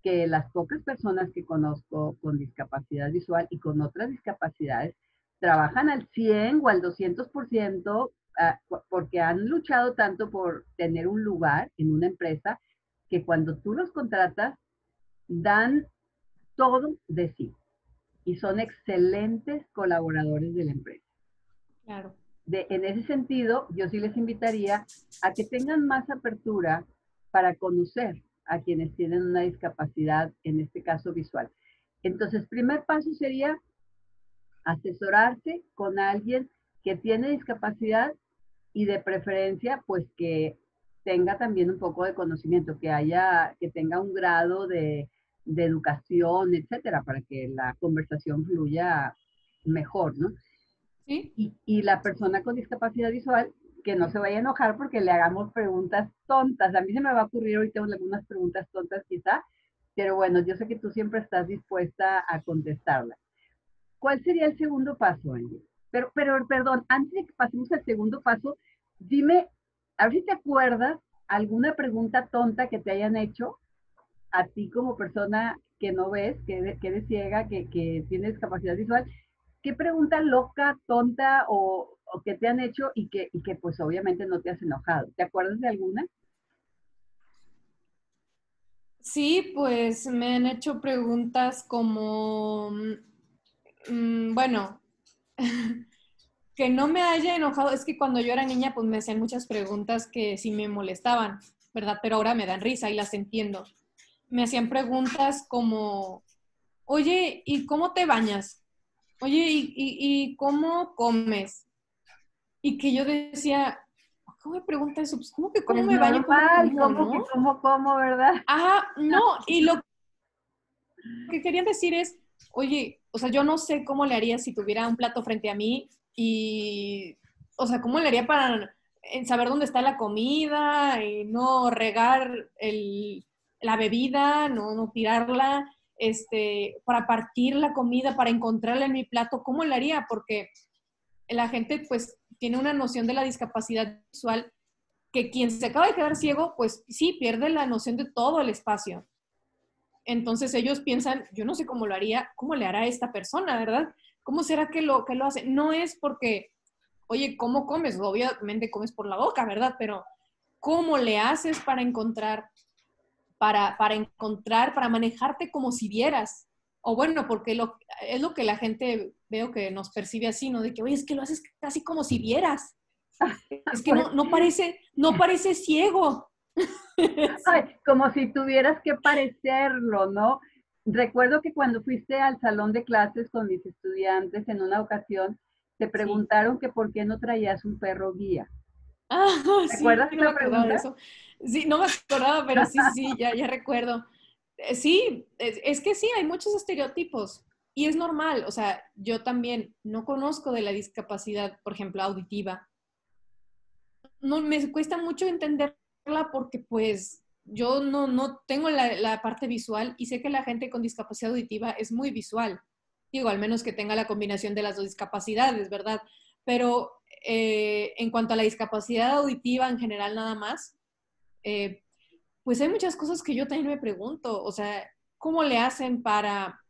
que las pocas personas que conozco con discapacidad visual y con otras discapacidades trabajan al 100 o al 200% porque han luchado tanto por tener un lugar en una empresa que cuando tú los contratas dan todo de sí y son excelentes colaboradores de la empresa. Claro. En ese sentido, yo sí les invitaría a que tengan más apertura para conocer a quienes tienen una discapacidad, en este caso visual. Entonces, primer paso sería asesorarse con alguien que tiene discapacidad y de preferencia, pues que tenga también un poco de conocimiento, que tenga un grado de educación, etcétera, para que la conversación fluya mejor, ¿no? Sí, Y la persona con discapacidad visual que no se vaya a enojar porque le hagamos preguntas tontas. A mí se me va a ocurrir ahorita algunas preguntas tontas quizá, pero bueno, yo sé que tú siempre estás dispuesta a contestarlas. ¿Cuál sería el segundo paso, Angie? Pero, perdón, antes de que pasemos al segundo paso, dime, a ver si te acuerdas ¿Alguna pregunta tonta que te hayan hecho a ti como persona que no ves, que eres ciega, que tienes capacidad visual? ¿Qué pregunta loca, tonta o que te han hecho y que pues obviamente no te has enojado? ¿Te acuerdas de alguna? Sí, pues me han hecho preguntas como, bueno, que no me haya enojado, es que cuando yo era niña pues me hacían muchas preguntas que sí me molestaban, ¿verdad? Pero ahora me dan risa y las entiendo. Me hacían preguntas como, oye, ¿y cómo te bañas? Oye, ¿y cómo comes? Y que yo decía, ¿cómo me pregunta eso? Pues, ¿cómo que cómo Pues me baño, cómo normal, como, como que no? como, ¿verdad? Ah, no, y lo que querían decir es, oye, o sea, yo no sé cómo le haría si tuviera un plato frente a mí y, o sea, cómo le haría para saber dónde está la comida y no regar la bebida, no tirarla, para partir la comida, para encontrarla en mi plato, ¿cómo le haría? Porque la gente pues tiene una noción de la discapacidad visual que quien se acaba de quedar ciego, pues sí, pierde la noción de todo el espacio. Entonces ellos piensan, yo no sé cómo lo haría, cómo le hará esta persona, ¿verdad? ¿Cómo será que lo hace? No es porque, oye, ¿cómo comes? Obviamente comes por la boca, ¿verdad? Pero ¿cómo le haces para encontrar, para manejarte como si vieras? O bueno, porque es lo que la gente veo que nos percibe así, ¿no? De que, oye, es que lo haces casi como si vieras. Es que Pues, no parece ciego. Sí, ay, como si tuvieras que parecerlo, ¿no? Recuerdo que cuando fuiste al salón de clases con mis estudiantes en una ocasión, te sí. preguntaron que por qué no traías un perro guía. Ah, sí, ¿Recuerdas no me esa acordaba de pregunta? eso. Sí, no me acordaba, pero sí, sí, sí, ya recuerdo. Sí, es que sí, hay muchos estereotipos y es normal. O sea, yo también no conozco de la discapacidad, por ejemplo, auditiva. No, me cuesta mucho entenderla porque pues yo no tengo la parte visual y sé que la gente con discapacidad auditiva es muy visual. Digo, al menos que tenga la combinación de las dos discapacidades, ¿verdad? Pero en cuanto a la discapacidad auditiva en general nada más, eh, pues hay muchas cosas que yo también me pregunto. O sea, ¿cómo le hacen para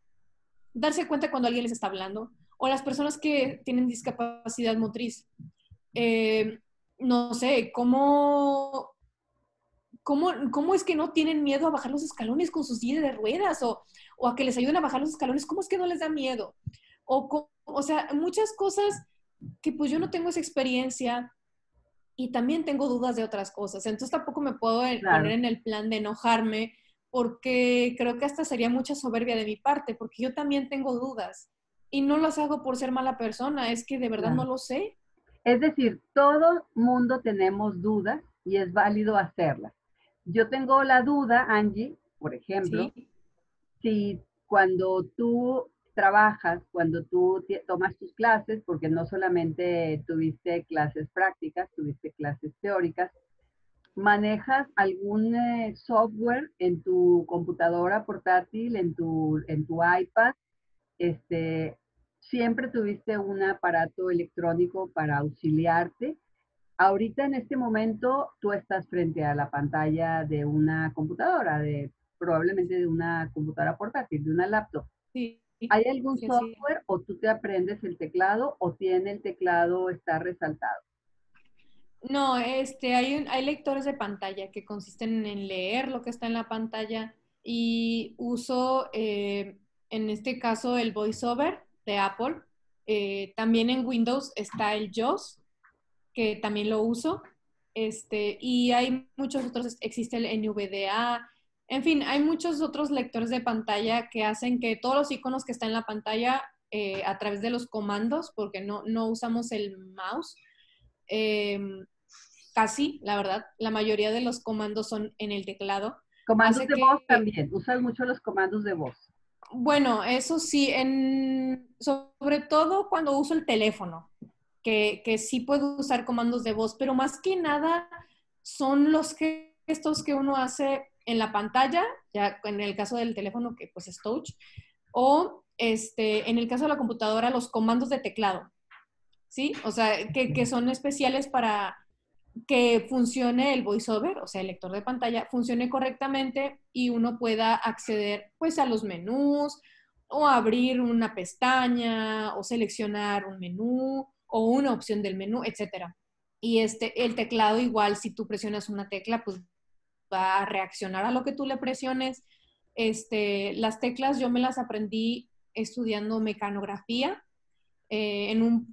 darse cuenta cuando alguien les está hablando? O las personas que tienen discapacidad motriz. Eh, no sé, ¿cómo es que no tienen miedo a bajar los escalones con sus sillas de ruedas o a que les ayuden a bajar los escalones? ¿Cómo es que no les da miedo? O sea, muchas cosas que pues yo no tengo esa experiencia y también tengo dudas de otras cosas. Entonces tampoco me puedo poner Claro. en el plan de enojarme porque creo que hasta sería mucha soberbia de mi parte, porque yo también tengo dudas y no las hago por ser mala persona, es que de verdad no Claro. lo sé. Es decir, todo mundo tenemos dudas y es válido hacerlas. Yo tengo la duda, Angie, por ejemplo, Sí, si cuando tú trabajas, cuando tú tomas tus clases, porque no solamente tuviste clases prácticas, tuviste clases teóricas, manejas algún software en tu computadora portátil, en tu iPad, este, siempre tuviste un aparato electrónico para auxiliarte. Ahorita en este momento tú estás frente a la pantalla de una computadora, probablemente de una computadora portátil, de una laptop. sí, ¿Hay algún sí, sí. software o tú te aprendes el teclado o tiene el teclado está resaltado? No, hay lectores de pantalla que consisten en leer lo que está en la pantalla y uso, en este caso, el VoiceOver de Apple. También en Windows está el JAWS, que también lo uso. Y hay muchos otros, existe el NVDA. En fin, hay muchos otros lectores de pantalla que hacen que todos los iconos que están en la pantalla, a través de los comandos, porque no usamos el mouse, eh, casi, la verdad, la mayoría de los comandos son en el teclado. Comandos Hace de voz que, también, usas mucho los comandos de voz. bueno, eso sí, sobre todo cuando uso el teléfono, que sí puedo usar comandos de voz, pero más que nada son los gestos que uno hace en la pantalla, ya en el caso del teléfono que pues es touch, o en el caso de la computadora, los comandos de teclado, ¿sí? O sea, que son especiales que funcione el voiceover, o sea, el lector de pantalla, funcione correctamente y uno pueda acceder pues a los menús o abrir una pestaña o seleccionar un menú o una opción del menú, etcétera. Y el teclado igual, si tú presionas una tecla, pues va a reaccionar a lo que tú le presiones. Las teclas yo me las aprendí estudiando mecanografía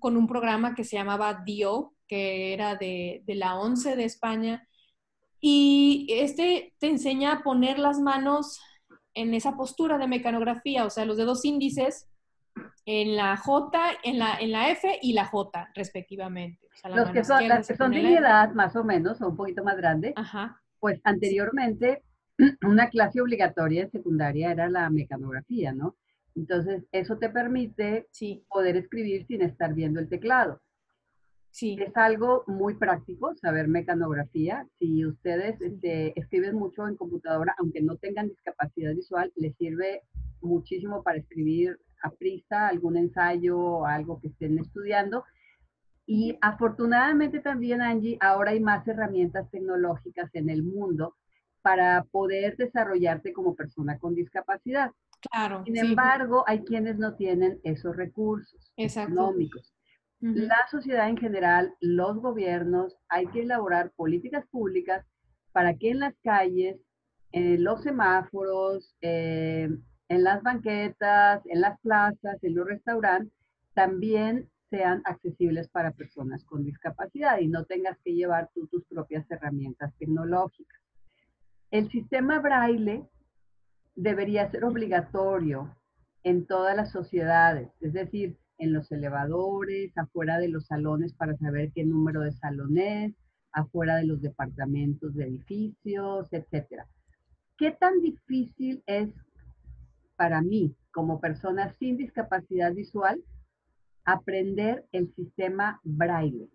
con un programa que se llamaba DIO, que era de la ONCE de España, y te enseña a poner las manos en esa postura de mecanografía, o sea, los dedos índices en la J, en la F y la J, respectivamente. O sea, la mano izquierda Las se que son pone de en mi la F. edad, más o menos, o un poquito más grande, Ajá, pues sí, anteriormente una clase obligatoria en secundaria era la mecanografía, ¿no? Entonces, eso te permite sí, poder escribir sin estar viendo el teclado. sí, Es algo muy práctico saber mecanografía. Si ustedes sí. escriben mucho en computadora, aunque no tengan discapacidad visual, les sirve muchísimo para escribir a prisa algún ensayo o algo que estén estudiando. Y afortunadamente también, Angie, ahora hay más herramientas tecnológicas en el mundo para poder desarrollarte como persona con discapacidad. Claro, Sin sí, embargo, hay quienes no tienen esos recursos exacto. económicos. Ujú. La sociedad en general, los gobiernos, hay que elaborar políticas públicas para que en las calles, en los semáforos, en las banquetas, en las plazas, en los restaurantes, también sean accesibles para personas con discapacidad y no tengas que llevar tú tus propias herramientas tecnológicas. El sistema braille debería ser obligatorio en todas las sociedades, es decir, en los elevadores, afuera de los salones para saber qué número de salón es, afuera de los departamentos de edificios, etcétera. ¿Qué tan difícil es para mí, como persona sin discapacidad visual, aprender el sistema braille?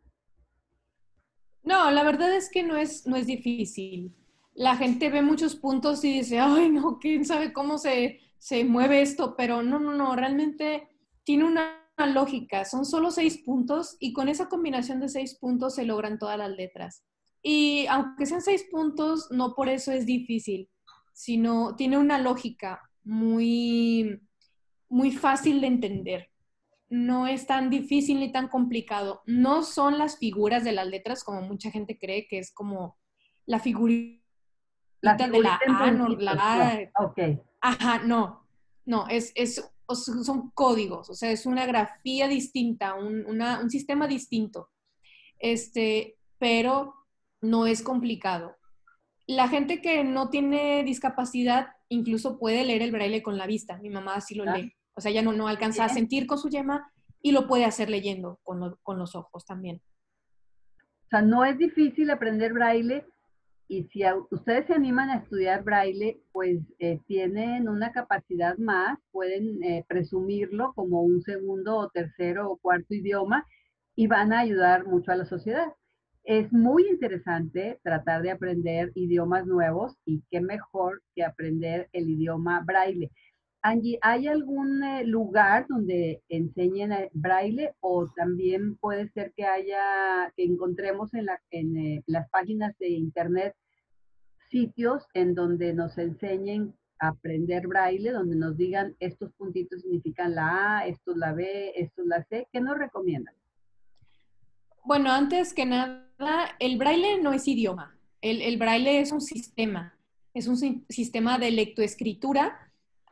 No, la verdad es que no es difícil. La gente ve muchos puntos y dice, ay, no, quién sabe cómo se mueve esto, pero no, realmente tiene una lógica. Son solo 6 puntos y con esa combinación de 6 puntos se logran todas las letras. Y aunque sean 6 puntos, no por eso es difícil, sino tiene una lógica muy fácil de entender. No es tan difícil ni tan complicado. No son las figuras de las letras como mucha gente cree que es como la figurita La de la figurita en A, no, la puntitos, no, A. ok. Ajá, no, son códigos, o sea, es una grafía distinta, un sistema distinto, pero no es complicado. La gente que no tiene discapacidad incluso puede leer el braille con la vista. Mi mamá así lo Ah, lee. O sea, ya no alcanza a bien. sentir con su yema y lo puede hacer leyendo con los ojos también. O sea, no es difícil aprender braille. Y si ustedes se animan a estudiar braille, pues tienen una capacidad más, pueden presumirlo como un segundo o tercero o cuarto idioma y van a ayudar mucho a la sociedad. Es muy interesante tratar de aprender idiomas nuevos y qué mejor que aprender el idioma braille. Angie, ¿hay algún lugar donde enseñen braille o también puede ser que que encontremos en las páginas de internet sitios en donde nos enseñen a aprender braille, donde nos digan estos puntitos significan la A, esto es la B, esto es la C? ¿Qué nos recomiendan? Bueno, antes que nada, el braille no es idioma. El braille es un sistema. Es un sistema de lectoescritura,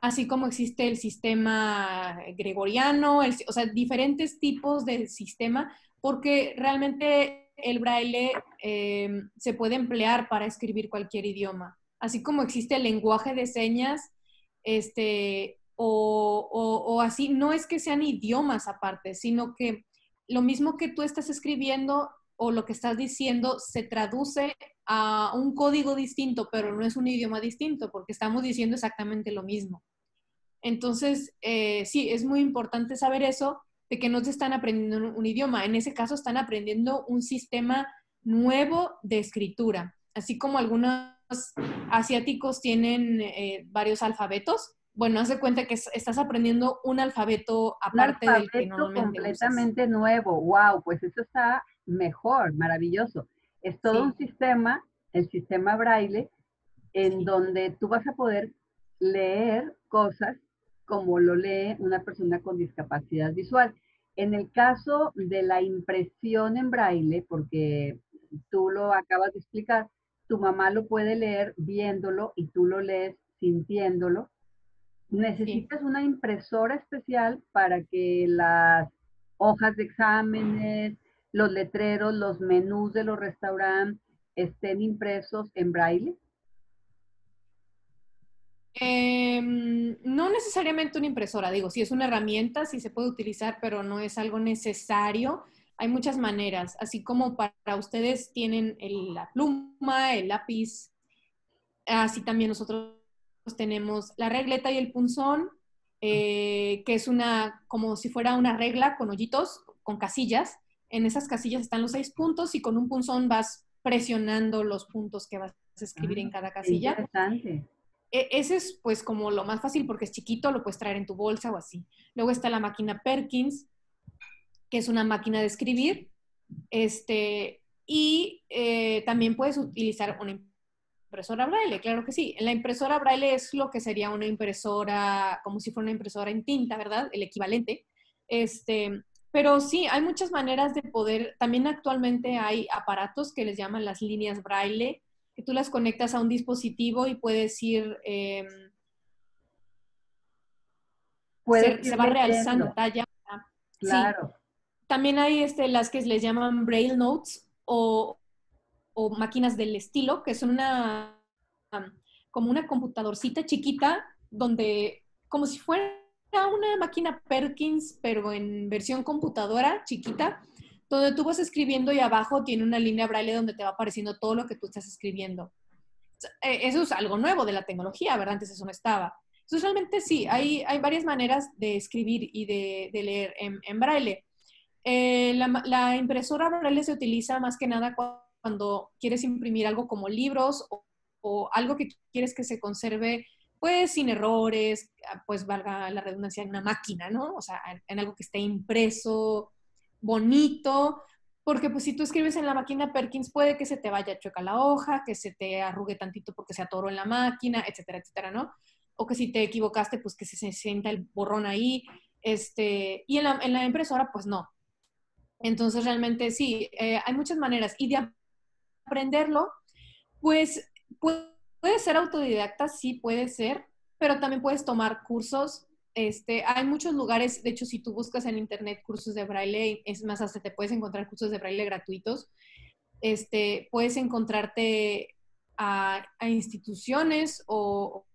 así como existe el sistema gregoriano, o sea, diferentes tipos de sistema, porque realmente el braille se puede emplear para escribir cualquier idioma. Así como existe el lenguaje de señas, o así, no es que sean idiomas aparte, sino que lo mismo que tú estás escribiendo o lo que estás diciendo se traduce a un código distinto, pero no es un idioma distinto, porque estamos diciendo exactamente lo mismo. Entonces, sí, es muy importante saber eso, de que no se están aprendiendo un idioma. En ese caso, están aprendiendo un sistema nuevo de escritura, así como algunos asiáticos tienen varios alfabetos. Bueno, haz de cuenta que estás aprendiendo un alfabeto Un aparte del que alfabeto normalmente usas. completamente nuevo. Wow, pues eso está mejor, maravilloso. Es todo un Sí. sistema, el sistema Braille, en donde tú vas a poder leer cosas como lo lee una persona con discapacidad visual. En el caso de la impresión en braille, porque tú lo acabas de explicar, tu mamá lo puede leer viéndolo y tú lo lees sintiéndolo. Sí. Necesitas una impresora especial para que las hojas de exámenes, los letreros, los menús de los restaurantes estén impresos en braille. No necesariamente una impresora, digo, sí es una herramienta, sí se puede utilizar, pero no es algo necesario. Hay muchas maneras, así como para ustedes tienen la pluma, el lápiz, así también nosotros tenemos la regleta y el punzón, que es como si fuera una regla con hoyitos, con casillas. En esas casillas están los 6 puntos y con un punzón vas presionando los puntos que vas a escribir en Ah, cada qué casilla. interesante. Ese es pues como lo más fácil porque es chiquito, lo puedes traer en tu bolsa o así. Luego está la máquina Perkins, que es una máquina de escribir, también puedes utilizar una impresora braille, claro que sí. La impresora braille es lo que sería una impresora, como si fuera una impresora en tinta, ¿verdad? El equivalente. Pero sí, hay muchas maneras de poder, también actualmente hay aparatos que les llaman las líneas braille, que tú las conectas a un dispositivo y puedes ir, Puedes se ir va realzando la leyendo, pantalla. Sí, claro. también hay las que les llaman braille notes o máquinas del estilo, que son um, como una computadorcita chiquita, donde, como si fuera una máquina Perkins, pero en versión computadora chiquita, donde tú vas escribiendo y abajo tiene una línea braille donde te va apareciendo todo lo que tú estás escribiendo. Eso es algo nuevo de la tecnología, ¿verdad? Antes eso no estaba. Entonces, realmente sí, hay varias maneras de escribir y de leer en braille. La impresora braille se utiliza más que nada cuando quieres imprimir algo como libros o algo que quieres que se conserve pues sin errores, pues valga la redundancia en una máquina, ¿no? O sea, en algo que esté impreso, bonito, porque pues si tú escribes en la máquina Perkins puede que se te vaya chueca la hoja, que se te arrugue tantito porque se atoró en la máquina, etcétera, etcétera, ¿no? O que si te equivocaste, pues que se sienta el borrón ahí, y en la impresora, pues no. Entonces, realmente sí, hay muchas maneras. Y de aprenderlo, pues puede ser autodidacta, sí puede ser, pero también puedes tomar cursos. Hay muchos lugares, de hecho, si tú buscas en internet cursos de braille, es más, hasta te puedes encontrar cursos de braille gratuitos. Puedes encontrarte a instituciones o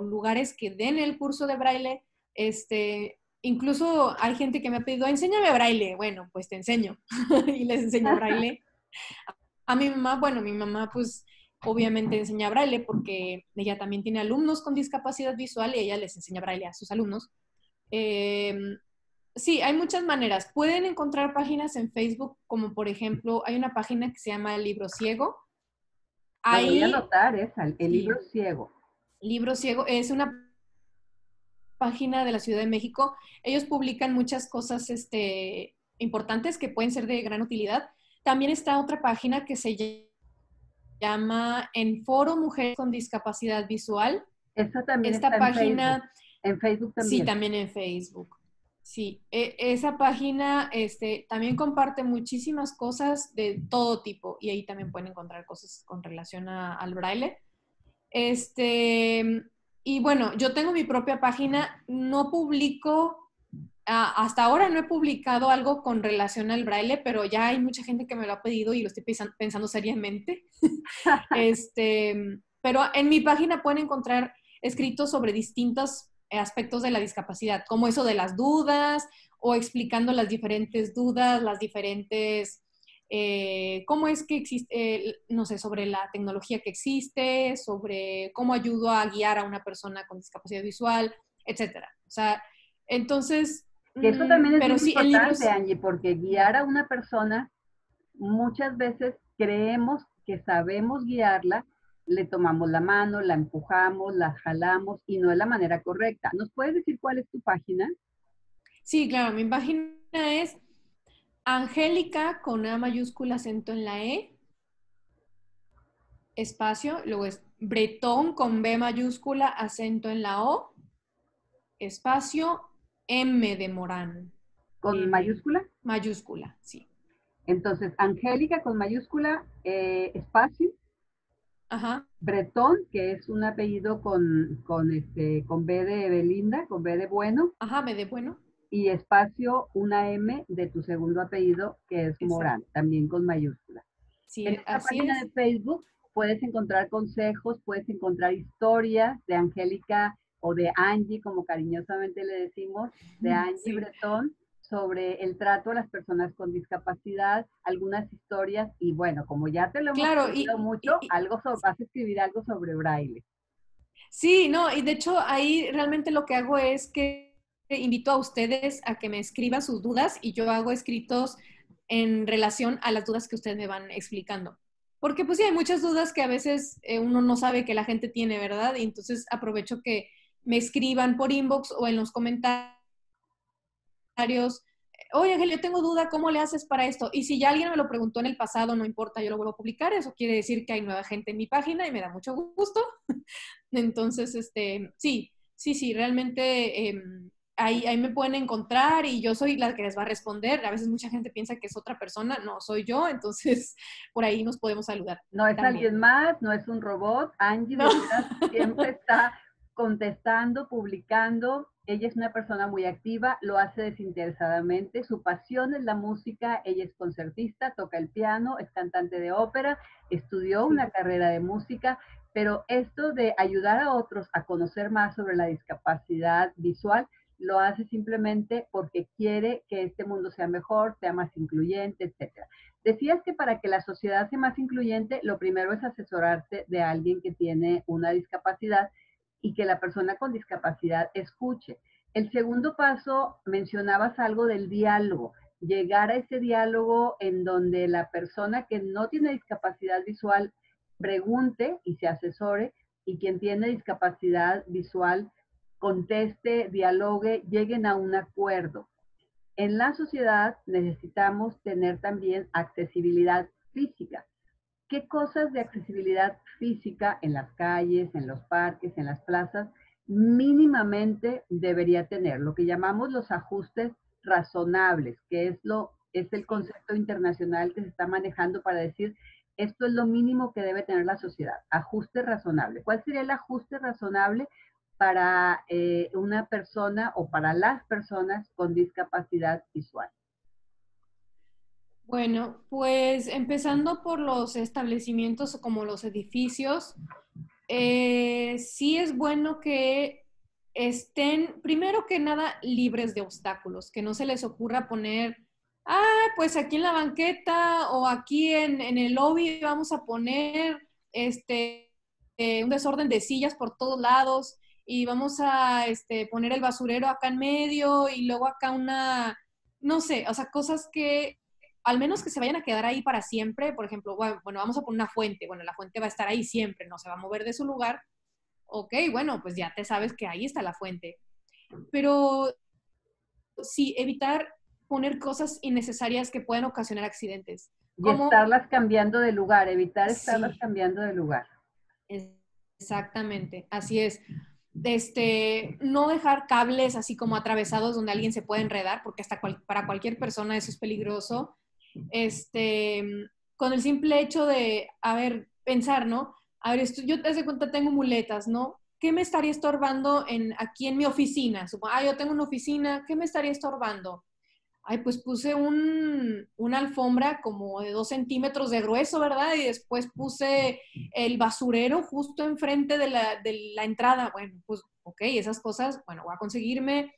lugares que den el curso de braille. Incluso hay gente que me ha pedido, enséñame braille. Bueno, pues te enseño y les enseño braille. A mi mamá, bueno, mi mamá pues obviamente enseña braille porque ella también tiene alumnos con discapacidad visual y ella les enseña braille a sus alumnos. Eh, sí, hay muchas maneras. Pueden encontrar páginas en Facebook, como por ejemplo, hay una página que se llama Libro Ciego. Lo voy a Ahí, anotar, esa, el libro sí, ciego. Libro Ciego es una página de la Ciudad de México. Ellos publican muchas cosas importantes que pueden ser de gran utilidad. También está otra página que se llama En Foro Mujeres con Discapacidad Visual. Esa también está Esta en Facebook. página, En Facebook sí, también. también en Facebook. Sí, esa página también comparte muchísimas cosas de todo tipo y ahí también pueden encontrar cosas con relación al braille. Este, y bueno, yo tengo mi propia página, no publico, hasta ahora no he publicado algo con relación al braille, pero ya hay mucha gente que me lo ha pedido y lo estoy pensando seriamente. Pero en mi página pueden encontrar escritos sobre distintos aspectos de la discapacidad, como eso de las dudas o explicando las diferentes dudas, las diferentes, cómo es que existe, no sé, sobre la tecnología que existe, sobre cómo ayudo a guiar a una persona con discapacidad visual, etcétera. O sea, entonces, Que eso también es pero bien sí, el libro importante, es... Angie, porque guiar a una persona, muchas veces creemos que sabemos guiarla, le tomamos la mano, la empujamos, la jalamos y no es la manera correcta. ¿Nos puedes decir cuál es tu página? Sí, claro, mi página es Angélica con A mayúscula, acento en la E, espacio, luego es Bretón con B mayúscula, acento en la O, espacio, M de Morán. ¿Con M mayúscula? mayúscula, sí. Entonces, Angélica con mayúscula, espacio, Ajá, Bretón, que es un apellido con B de Belinda, con B de bueno, ajá, B de bueno. y espacio, una M de tu segundo apellido, que es Exacto. Morán, también con mayúscula. En Sí, esta así página es. de Facebook puedes encontrar consejos, puedes encontrar historias de Angélica o de Angie, como cariñosamente le decimos, de Angie Sí. Bretón, sobre el trato a las personas con discapacidad, algunas historias, y bueno, como ya te lo hemos Claro, pedido mucho, vas a escribir algo sobre braille. sí, no, y de hecho ahí realmente lo que hago es que invito a ustedes a que me escriban sus dudas y yo hago escritos en relación a las dudas que ustedes me van explicando. Porque pues sí, hay muchas dudas que a veces uno no sabe que la gente tiene, ¿verdad? Y entonces aprovecho que me escriban por inbox o en los comentarios. Oye, Ángel, yo tengo duda, ¿cómo le haces para esto? Y si ya alguien me lo preguntó en el pasado, no importa, yo lo vuelvo a publicar. Eso quiere decir que hay nueva gente en mi página y me da mucho gusto. Entonces, sí, realmente ahí me pueden encontrar y yo soy la que les va a responder. A veces mucha gente piensa que es otra persona, no, soy yo, entonces por ahí nos podemos saludar No es también. alguien más, no es un robot. Angie de No. veras siempre está contestando, publicando. Ella es una persona muy activa, lo hace desinteresadamente. Su pasión es la música. Ella es concertista, toca el piano, es cantante de ópera, estudió Sí, una carrera de música, pero esto de ayudar a otros a conocer más sobre la discapacidad visual lo hace simplemente porque quiere que este mundo sea mejor, sea más incluyente, etcétera. Decías que para que la sociedad sea más incluyente, lo primero es asesorarte de alguien que tiene una discapacidad y que la persona con discapacidad escuche. El segundo paso, mencionabas algo del diálogo, llegar a ese diálogo en donde la persona que no tiene discapacidad visual pregunte y se asesore y quien tiene discapacidad visual conteste, dialogue, lleguen a un acuerdo. En la sociedad necesitamos tener también accesibilidad física. ¿Qué cosas de accesibilidad física en las calles, en los parques, en las plazas, mínimamente debería tener? Lo que llamamos los ajustes razonables, que es el sí. concepto internacional que se está manejando para decir esto es lo mínimo que debe tener la sociedad, ajuste razonable. ¿Cuál sería el ajuste razonable para una persona o para las personas con discapacidad visual? Bueno, pues empezando por los establecimientos como los edificios, sí es bueno que estén, primero que nada, libres de obstáculos, que no se les ocurra poner, pues aquí en la banqueta o aquí en el lobby vamos a poner un desorden de sillas por todos lados y vamos a poner el basurero acá en medio y luego acá no sé, o sea, cosas que al menos que se vayan a quedar ahí para siempre. Por ejemplo, bueno, vamos a poner una fuente. Bueno, la fuente va a estar ahí siempre, no se va a mover de su lugar. Ok, bueno, pues ya te sabes que ahí está la fuente. Pero sí, evitar poner cosas innecesarias que puedan ocasionar accidentes. Y Como, estarlas cambiando de lugar, evitar estarlas sí, cambiando de lugar. exactamente, así es. No dejar cables así como atravesados donde alguien se puede enredar, porque hasta para cualquier persona eso es peligroso. Este, con el simple hecho de, a ver, pensar, ¿no? A ver, yo te das cuenta, tengo muletas, ¿no? ¿Qué me estaría estorbando aquí en mi oficina? Yo tengo una oficina, ¿qué me estaría estorbando? Pues puse una alfombra como de 2 centímetros de grueso, ¿verdad? Y después puse el basurero justo enfrente de la entrada. Bueno, pues ok, esas cosas, bueno, voy a conseguirme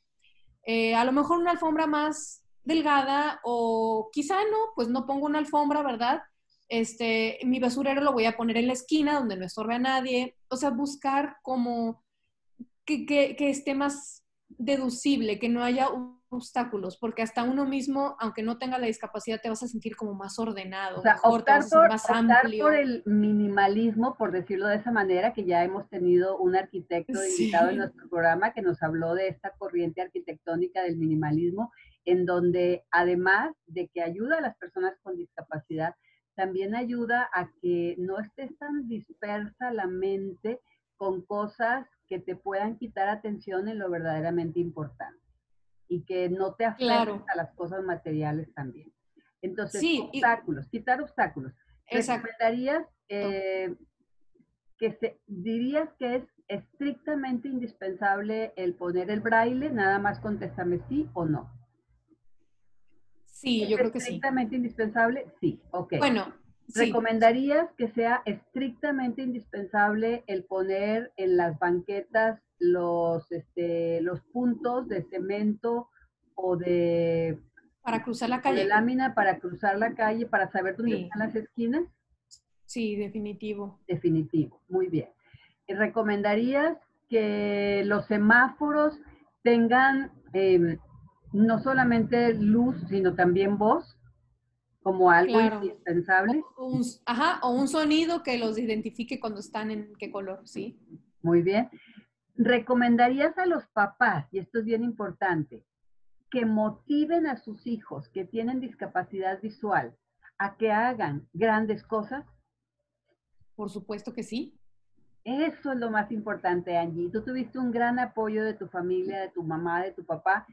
a lo mejor una alfombra más delgada o quizá no, pues no pongo una alfombra, ¿verdad? Mi basurero lo voy a poner en la esquina donde no estorbe a nadie. O sea, buscar como que esté más deducible, que no haya obstáculos, porque hasta uno mismo, aunque no tenga la discapacidad, te vas a sentir como más O ordenado, sea, mejor, te vas a sentir más optar por amplio. el minimalismo, por decirlo de esa manera, que ya hemos tenido un arquitecto de invitado en Sí, nuestro programa que nos habló de esta corriente arquitectónica del minimalismo, en donde además de que ayuda a las personas con discapacidad, también ayuda a que no estés tan dispersa la mente con cosas que te puedan quitar atención en lo verdaderamente importante y que no te aferres Claro, a las cosas materiales también. Entonces, sí, y obstáculos, quitar obstáculos. exacto. ¿Recomendarías dirías que es estrictamente indispensable el poner el braille? Nada más contéstame sí o no. Sí, ¿Es yo creo que sí. estrictamente indispensable? Sí, ok. Bueno, sí, ¿Recomendarías que sea estrictamente indispensable el poner en las banquetas los puntos de cemento o de, para cruzar la o de calle. lámina para cruzar la calle, para saber dónde Sí, están las esquinas? sí, definitivo. Definitivo, muy bien. ¿Recomendarías que los semáforos tengan no solamente luz, sino también voz como algo Claro. indispensable? Ajá, o un sonido que los identifique cuando están en qué color, ¿sí? Muy bien. ¿Recomendarías a los papás, y esto es bien importante, que motiven a sus hijos que tienen discapacidad visual a que hagan grandes cosas? Por supuesto que sí. Eso es lo más importante, Angie. Tú tuviste un gran apoyo de tu familia, de tu mamá, de tu papá,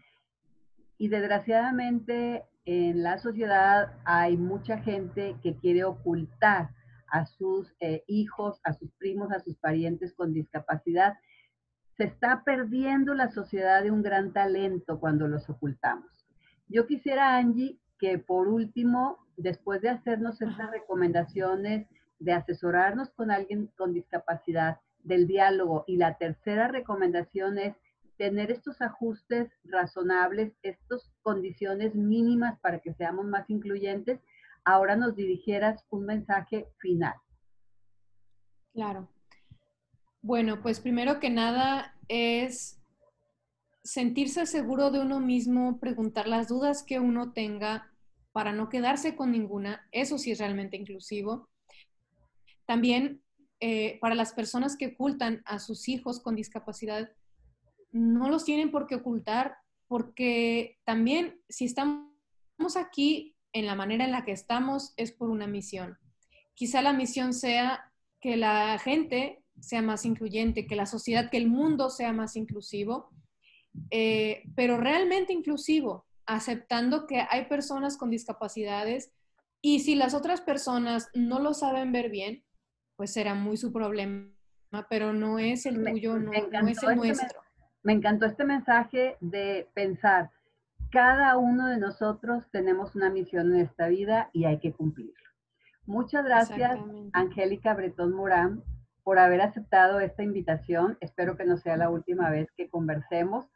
y desgraciadamente en la sociedad hay mucha gente que quiere ocultar a sus hijos, a sus primos, a sus parientes con discapacidad. Se está perdiendo la sociedad de un gran talento cuando los ocultamos. Yo quisiera, Angie, que por último, después de hacernos estas Ajá. recomendaciones, de asesorarnos con alguien con discapacidad, del diálogo, y la tercera recomendación es tener estos ajustes razonables, estas condiciones mínimas para que seamos más incluyentes, ahora nos dirigieras un mensaje final. Claro. Bueno, pues primero que nada es sentirse seguro de uno mismo, preguntar las dudas que uno tenga para no quedarse con ninguna. Eso sí es realmente inclusivo. También para las personas que ocultan a sus hijos con discapacidad, no los tienen por qué ocultar, porque también si estamos aquí en la manera en la que estamos es por una misión. Quizá la misión sea que la gente sea más incluyente, que la sociedad, que el mundo sea más inclusivo, pero realmente inclusivo, aceptando que hay personas con discapacidades y si las otras personas no lo saben ver bien, pues será muy su problema, pero no es el Me, tuyo, me no es encantó el nuestro. me encantó este mensaje de pensar, cada uno de nosotros tenemos una misión en esta vida y hay que cumplirla. Muchas gracias, Exactamente. Angélica Bretón Morán, por haber aceptado esta invitación. Espero que no sea la última vez que conversemos.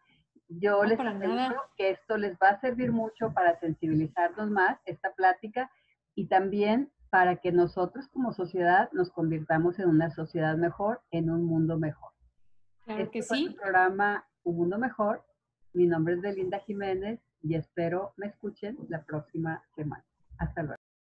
Yo No, les para aseguro nada. que esto les va a servir mucho para sensibilizarnos más, esta plática, y también para que nosotros como sociedad nos convirtamos en una sociedad mejor, en un mundo mejor. Claro que Este fue su sí. programa Un Mundo Mejor. Mi nombre es Belinda Jiménez y espero me escuchen la próxima semana. Hasta luego.